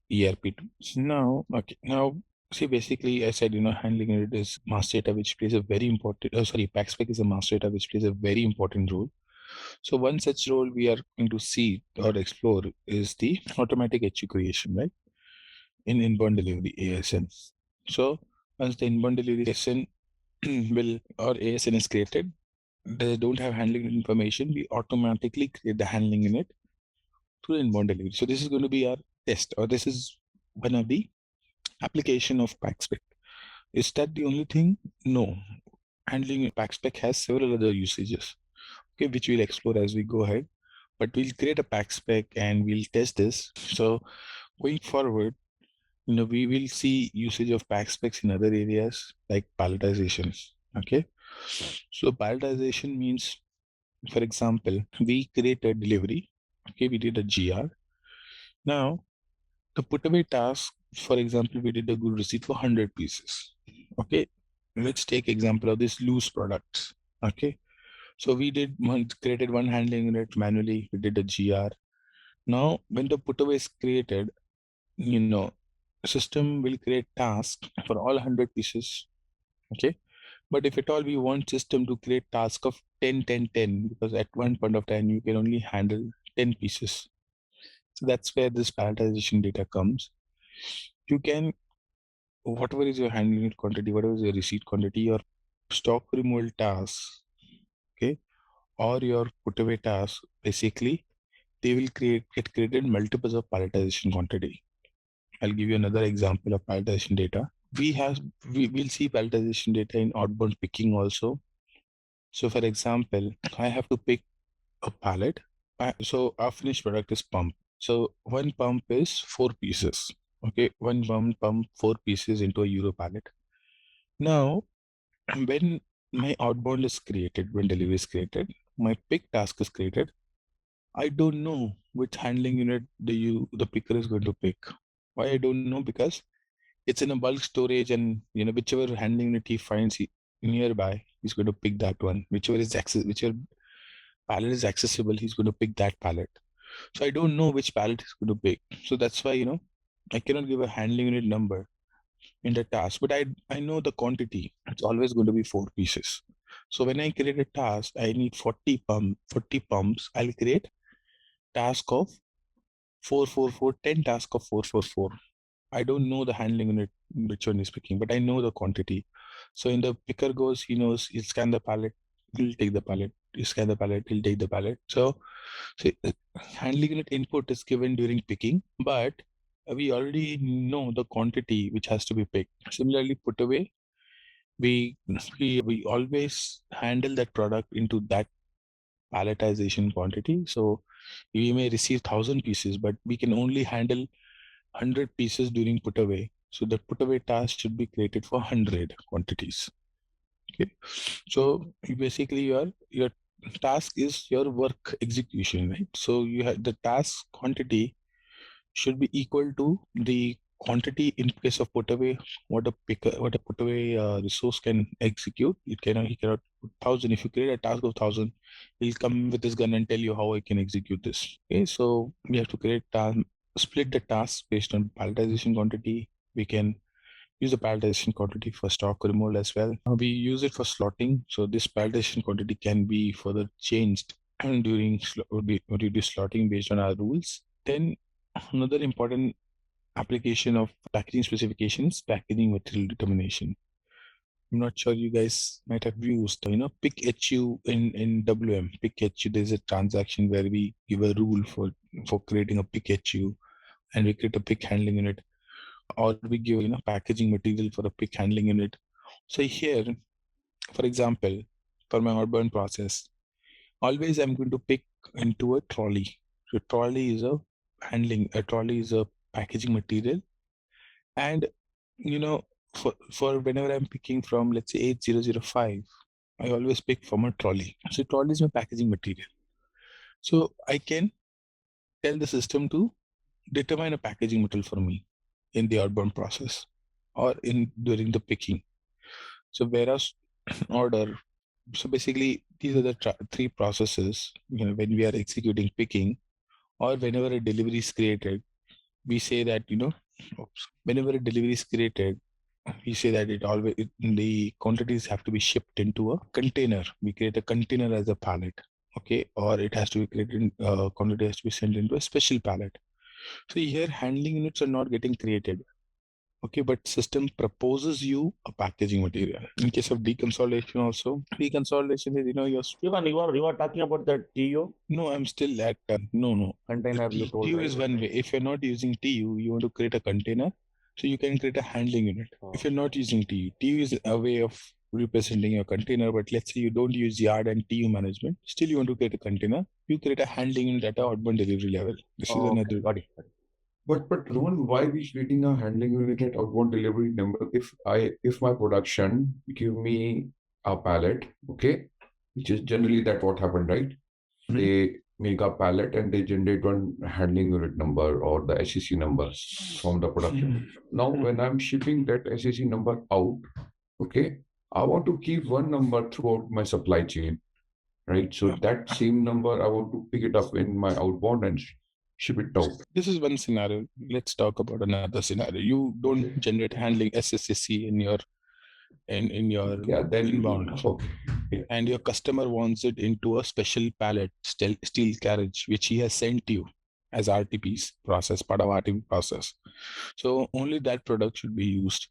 S1: ERP2. Now, okay. Now, see, basically, I said, handling unit is master data, which plays a very important. PackSpec is a master data, which plays a very important role. So one such role we are going to see or explore is the automatic HU creation, right? In inbound delivery ASN. So once the inbound delivery ASN ASN is created, they don't have handling information, we automatically create the handling unit through inbound delivery. So this is going to be our test, or this is one of the application of PackSpec. Is that the only thing? No. Handling PackSpec has several other usages, okay, which we'll explore as we go ahead. But we'll create a PackSpec and we'll test this. So going forward, we will see usage of PackSpecs in other areas like palletization. Okay. So palletization means, for example, we create a delivery. Okay, we did a GR. Now, the put away task, for example, we did a good receipt for 100 pieces. Okay, let's take example of this loose products. Okay, so we created one handling unit manually. We did a GR. Now, when the put away is created, system will create task for all 100 pieces. Okay, but if at all we want system to create task of 10, 10, 10, because at one point of time you can only handle 10 pieces. So that's where this palletization data comes. You can, whatever is your handling unit quantity, whatever is your receipt quantity, your stock removal task, okay, or your put away task, basically they will get created multiples of palletization quantity. I'll give you another example of palletization data. We will see palletization data in outbound picking also. So for example, I have to pick a pallet. So our finished product is pump. So one pump is 4 pieces. Okay, one pump 4 pieces into a Euro pallet. Now, when my outbound is created, when delivery is created, my pick task is created, I don't know which handling unit the picker is going to pick. Why I don't know? Because it's in a bulk storage, and whichever handling unit he finds nearby, he's going to pick that one. Whichever pallet is accessible, he's going to pick that pallet. So I don't know which pallet he's going to pick. So that's why I cannot give a handling unit number in the task, but I know the quantity. It's always going to be 4 pieces. So when I create a task, I need 40 pumps. I'll create task of 444, 10 task of 444. I don't know the handling unit which one is picking, but I know the quantity. So in the picker goes, he knows he'll scan the pallet, he'll take the pallet. You scan the pallet, he'll take the pallet. So handling unit input is given during picking, but we already know the quantity which has to be picked. Similarly, put away, we always handle that product into that palletization quantity. So we may receive 1,000 pieces, but we can only handle 100 pieces during put away. So the put away task should be created for 100 quantities. Okay, so basically your task is your work execution, right? So you have the task quantity should be equal to the quantity in case of put away, what a put away resource can execute. He cannot put 1,000. If you create a task of 1,000, he'll come with his gun and tell you how I can execute this. Okay, so we have to split the task based on palletization quantity. We can use the palletization quantity for stock removal as well. We use it for slotting. So this palletization quantity can be further changed during slotting based on our rules. Then another important application of packaging specifications, packaging material determination. I'm not sure you guys might have used, pick HU in WM. Pick HU, there's a transaction where we give a rule for creating a pick HU, and we create a pick handling unit, or we give packaging material for a pick handling unit. So here, for example, for my outbound process, always I'm going to pick into a trolley. So trolley is a packaging material, and for whenever I'm picking from, let's say 8005, I always pick from a trolley. So trolley is my packaging material. So I can tell the system to determine a packaging material for me in the outbound process or in during the picking. So whereas order, so basically these are the three processes, when we are executing picking or whenever a delivery is created, we say that, whenever a delivery is created, we say that the quantities have to be shipped into a container. We create a container as a pallet, okay, or it has to be created. Quantity has to be sent into a special pallet. So here, handling units are not getting created, okay, but system proposes you a packaging material. In case of deconsolidation, also deconsolidation is
S3: you are talking about the TU.
S1: No, I'm still at no.
S3: Container you told,
S1: TU
S3: right?
S1: is one way. If you're not using TU, you want to create a container, so you can create a handling unit. If you're not using TU, TU is a way of representing your container. But let's say you don't use yard and TU management, still you want to create a container. You create a handling unit at a outbound delivery level. This is another.
S3: Got it.
S2: But Rohan, why we creating a handling unit at outbound delivery number if my production give me a pallet, okay, which is generally that what happened, right?
S1: Mhm.
S2: They make a pallet and they generate one handling unit number or the SEC number from the production. Now, when I'm shipping that SEC number out, okay, I want to keep one number throughout my supply chain, right? So that same number, I want to pick it up in my outbound and ship it out.
S1: This is one scenario. Let's talk about another scenario. You don't generate handling SSCC in your
S2: then
S1: inbound,
S2: okay.
S1: and your customer wants it into a special pallet steel carriage, which he has sent you as RTPs process, part of RTP process. So only that product should be used.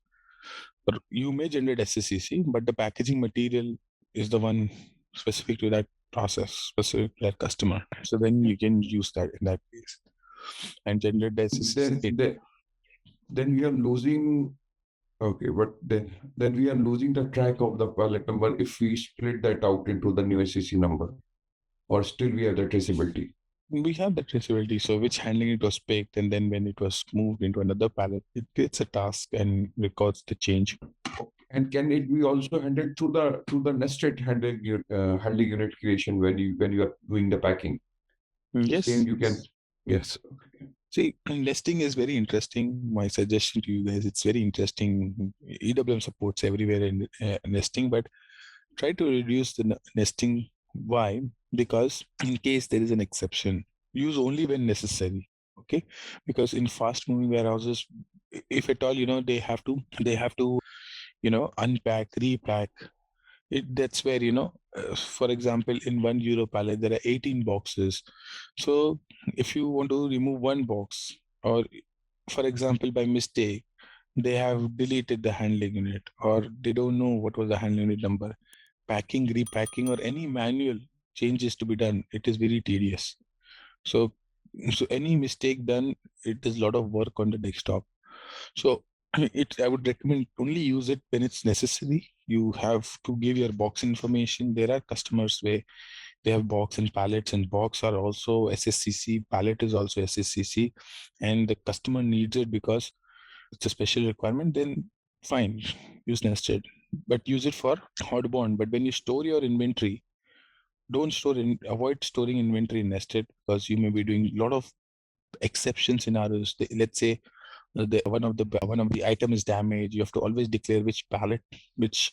S1: But you may generate SSCC, but the packaging material is the one specific to that process, specific to that customer. So then you can use that in that case and generate the SSCC.
S2: Then we are losing. Okay, but then we are losing the track of the pallet number if we split that out into the new SEC number, or still we have the traceability.
S1: We have the traceability. So which handling it was picked, and then when it was moved into another pallet, it creates a task and records the change.
S2: And can it be also handled through the nested handling unit creation when you are doing the packing?
S1: Yes,
S2: Same you can.
S1: Yes. See, nesting is very interesting. My suggestion to you guys, it's very interesting. EWM supports everywhere in nesting, but try to reduce the nesting. Why? Because in case there is an exception, use only when necessary. Okay, because in fast-moving warehouses, if at all, they have to, unpack, repack. That's where, for example, in €1 pallet, there are 18 boxes. So if you want to remove one box, or for example, by mistake, they have deleted the handling unit, or they don't know what was the handling unit number, packing, repacking, or any manual changes to be done, it is very tedious. So any mistake done, it is a lot of work on the desktop. So I would recommend only use it when it's necessary. You have to give your box information. There are customers where they have box and pallets, and box are also SSCC, pallet is also SSCC, and the customer needs it because it's a special requirement. Then fine, use nested, but use it for outbound. But when you store your inventory, avoid storing inventory in nested, because you may be doing a lot of exception scenarios. Let's say one of the item is damaged. You have to always declare which pallet, which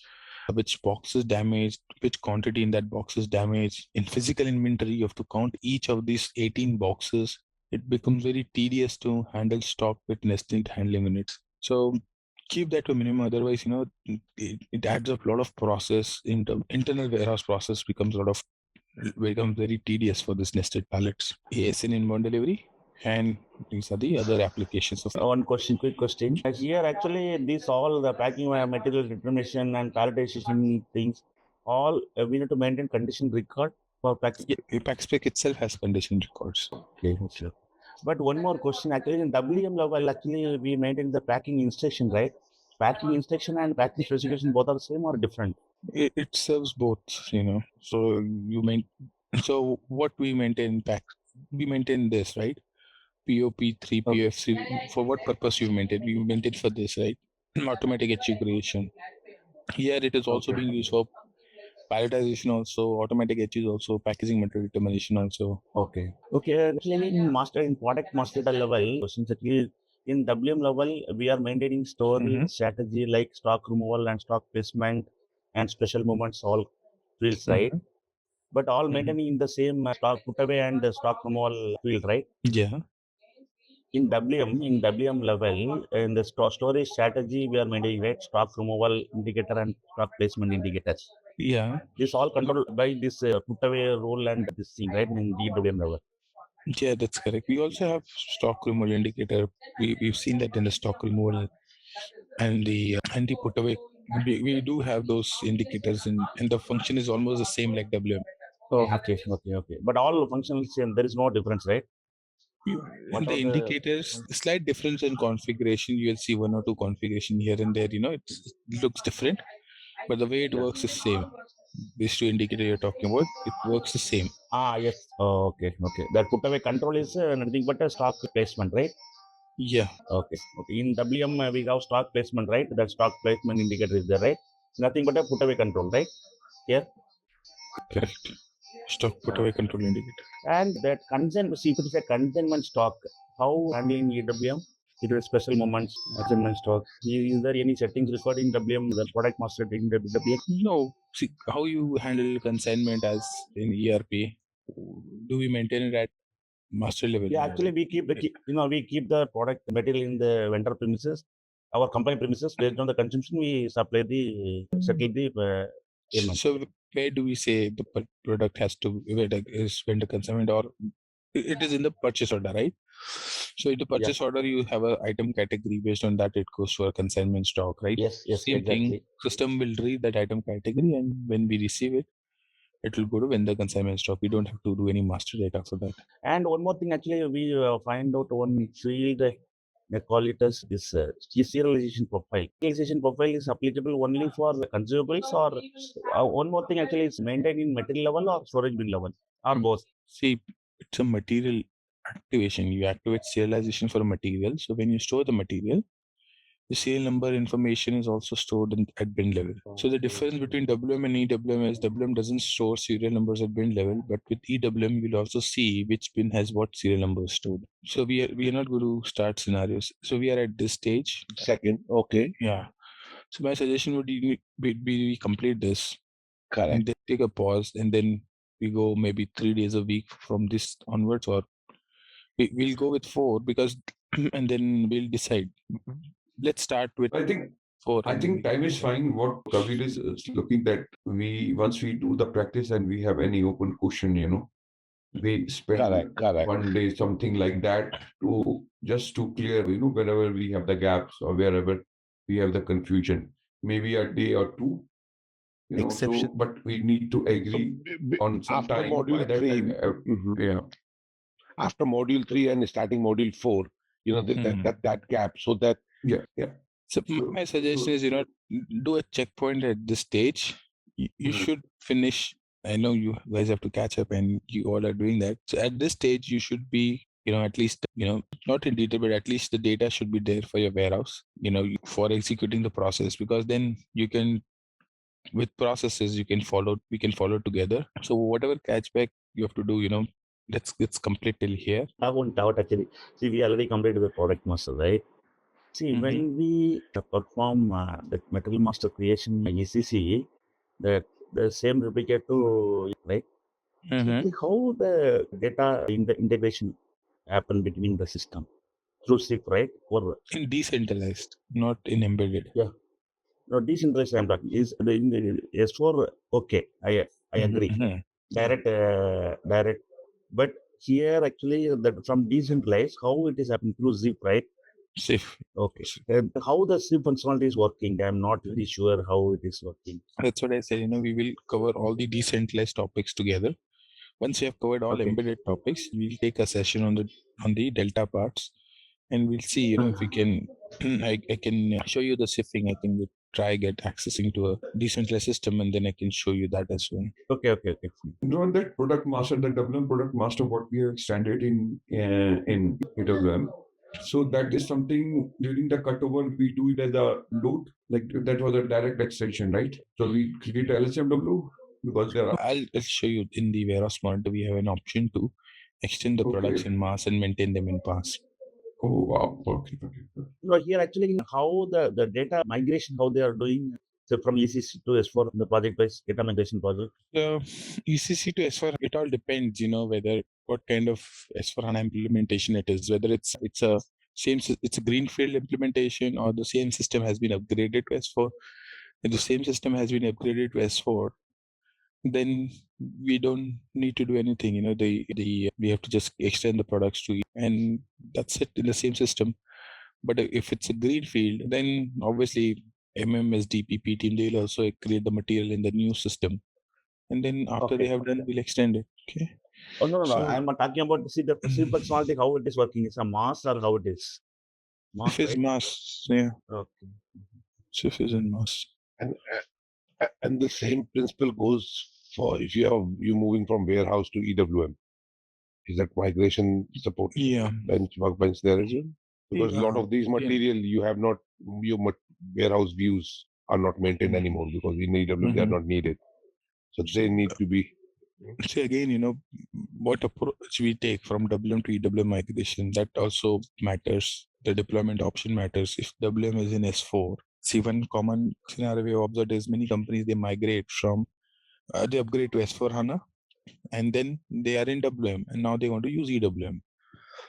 S1: box is damaged, which quantity in that box is damaged. In physical inventory, you have to count each of these 18 boxes. It becomes very tedious to handle stock with nested handling units. So keep that to a minimum. Otherwise, it adds up a lot of process. Internal warehouse process becomes very tedious for this nested pallets. ASN inbound delivery, and these are the other applications of.
S3: One question, quick question. Here, actually, all the packing material determination and palletization things, all we need to maintain condition record for packing.
S1: Yeah, PackSpec itself has condition records.
S3: Okay. But one more question, actually, in WM level, actually, we maintain the packing instruction, right? Packing instruction and packing specification both are the same or different?
S1: It serves both, So so what we maintain we maintain this, right? POP3, POF3. For what purpose you maintain? We maintain for this, right? automatic HU creation. Here it is also being used for palletization also, automatic HUs also, packaging material determination also.
S3: Okay. Actually, in product master level, since actually in WM level, we are maintaining storage strategy like stock removal and stock placement and special movements, all fields, right? But all maintaining in the same stock put away and stock removal field, right?
S1: Yeah.
S3: In WM level, in the storage strategy, we are maintaining, right? Stock removal indicator and stock placement indicators.
S1: Yeah.
S3: This all controlled by this put away rule and this thing, right? In EWM level.
S1: Yeah, that's correct. We also have stock removal indicator. We've seen that in the stock removal and the put away. We do have those indicators, and the function is almost the same like WM.
S3: Oh, okay. But all functional same. There is no difference, right?
S1: And the indicators, slight difference in configuration. You will see one or two configuration here and there. It looks different, but the way it works is same. These two indicators you're talking about, it works the same.
S3: Yes. Oh, okay. That put away control is nothing but a stock placement, right?
S1: Yeah.
S3: Okay. In WM, we have stock placement, right? That stock placement indicator is there, right? Nothing but a put away control, right? Here.
S1: Correct. Stock put away control indicator.
S3: And that consignment, see if it is a consignment stock, how handling EWM? It is special moments, consignment stock. Is there any settings required in WM, the product master in WM?
S1: No. See how you handle consignment as in ERP. Do we maintain it at master level?
S3: Yeah, actually, we keep the product material in the vendor premises, our company premises. Based on the consumption, we supply the settle the payment.
S1: So where do we say the product has to is vendor consignment, or it is in the purchase order, right? So in the purchase order, you have an item category. Based on that, it goes for a consignment stock, right?
S3: Yes,
S1: Same
S3: exactly.
S1: thing. System will read that item category, and when we receive it, it will go to vendor consignment stock. We don't have to do any master data for that.
S3: And one more thing, actually, we find out one field. They call it as this serialization profile. Serialization profile is applicable only for consumables, or one more thing, actually, is maintained in material level or storage bin level, or both.
S1: See, it's a material activation. You activate serialization for a material. So when you store the material, the serial number information is also stored at bin level. So the difference between WM and EWM is WM doesn't store serial numbers at bin level, but with EWM you'll also see which bin has what serial numbers stored. So we are not going to start scenarios. So we are at this stage.
S4: Second, okay.
S1: Yeah. So my suggestion would be we complete this.
S4: Correct.
S1: And then take a pause, and then we go maybe 3 days a week from this onwards, or we'll go with 4 because, and then we'll decide. Let's start with
S2: I think
S1: 4.
S2: I think time is fine. What Kabir is looking that once we do the practice and we have any open question, we spend
S4: Correct.
S2: one day, something like that, to clear, wherever we have the gaps or wherever we have the confusion. Maybe a day or two.
S4: Exception.
S2: But we need to agree on some
S4: after
S2: time.
S4: module
S2: By that
S4: 3.
S2: time, yeah.
S4: After module 3 and starting module 4, that gap, so that
S2: Yeah.
S1: So my suggestion is, do a checkpoint at this stage. You should finish. I know you guys have to catch up, and you all are doing that. So at this stage, you should be, at least, not in detail, but at least the data should be there for your warehouse, for executing the process, because then you can, with processes, we can follow together. So whatever catchback you have to do, let's complete till here.
S3: I have one doubt, actually. See, we already completed the product master, right? See, when we perform the material master creation ECC, the same replicate to, right? See, how the data in the integration happen between the system through SIP, right? Or
S1: in decentralized, not in embedded.
S3: Yeah. No, decentralized I'm talking is in the S4. Okay, I agree. Direct. But here, actually, that from decentralized, how it is happening through ZIP, right?
S1: Safe.
S3: Okay. How the SIP functionality is working, I'm not very sure how it is working.
S1: That's what I said. We will cover all the decentralized topics together. Once we have covered all embedded topics, we'll take a session on the delta parts, and we'll see, if we can. I can show you the SIFing. I can try get accessing to a decentralized system, and then I can show you that as well.
S3: Okay.
S2: That product master, the WM product master, what we have extended in EWM, So that is something during the cutover we do it as a load, like that was a direct extension, right? So we create LSMW because there are.
S1: I'll show you in the warehouse monitor. We have an option to extend the products in mass and maintain them in pass.
S2: Oh wow! Okay.
S3: No, here actually how the data migration, how they are doing. So from ECC to S4, the project-based data migration project.
S1: ECC to S4, it all depends, whether what kind of S4 HANA implementation it is, whether it's a greenfield implementation or the same system has been upgraded to S4. If the same system has been upgraded to S4, then we don't need to do anything. We have to just extend the products to, and that's it in the same system. But if it's a greenfield, then obviously MMSD PP team, they'll also create the material in the new system. And then after they have done, we'll extend it. Okay.
S3: Oh, no. I'm not talking about the functionality, how it is working. It's a mass or how it is?
S1: Mass, if it's mass, yeah.
S3: Okay.
S1: So if it's in mass.
S4: And the same principle goes for if you're moving from warehouse to EWM. Is that migration support?
S1: Yeah.
S4: Workbench there as well? Because a lot of these material you have not, your warehouse views are not maintained anymore because in EWM they are not needed. So they need to be.
S1: See again, what approach we take from WM to EWM migration, that also matters. The deployment option matters. If WM is in S4, see, one common scenario we have observed is many companies, they migrate from, they upgrade to S4 HANA and then they are in WM and now they want to use EWM.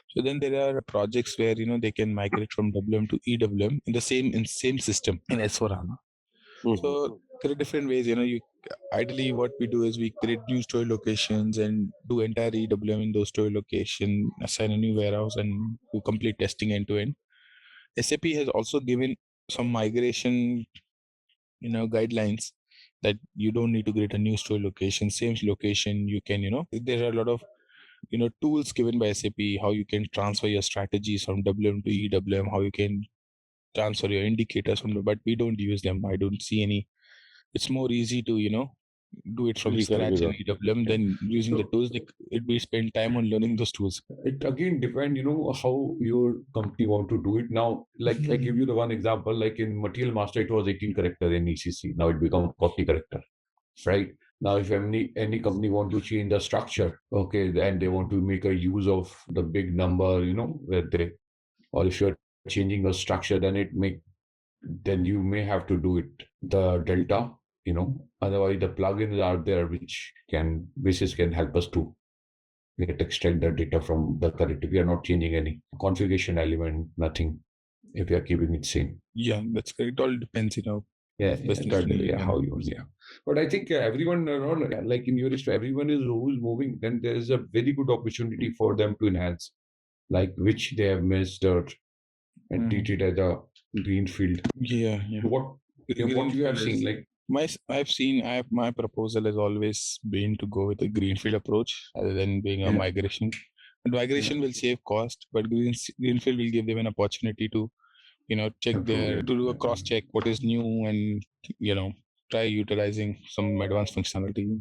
S1: So then there are projects where, they can migrate from WM to EWM in the same system in S4 HANA. So there are different ways, ideally what we do is we create new store locations and do entire EWM in those store location, assign a new warehouse and do complete testing end to end. SAP has also given some migration, guidelines that you don't need to create a new store location, same location. You can, there are a lot of, tools given by SAP, how you can transfer your strategies from WM to EWM, how you can transfer your indicators from, but we don't use them. I don't see any. It's more easy to, do it from scratch in EWM than using the tools. We spend time on learning those tools.
S2: It again depends, how your company want to do it. Now, like I give you the one example, like in Material Master, it was 18 character in ECC. Now it become 40 character, right? Now, if any company want to change the structure, okay, and they want to make a use of the big number, where they, or if you're changing the structure, then you may have to do it the delta, otherwise the plugins are there which can help us to extract the data from the current. We are not changing any configuration element, nothing, if we are keeping it same.
S1: Yeah, that's correct. It all depends,
S2: Yeah, how you, But I think everyone around, like in your history, everyone who's moving, then there is a very good opportunity for them to enhance, like which they have missed out and treat it as a greenfield.
S1: Yeah.
S2: What you have seen, like
S1: my proposal has always been to go with a greenfield approach rather than being a migration. And migration will save cost, but greenfield will give them an opportunity to, check to do a cross check what is new and, try utilizing some advanced functionality.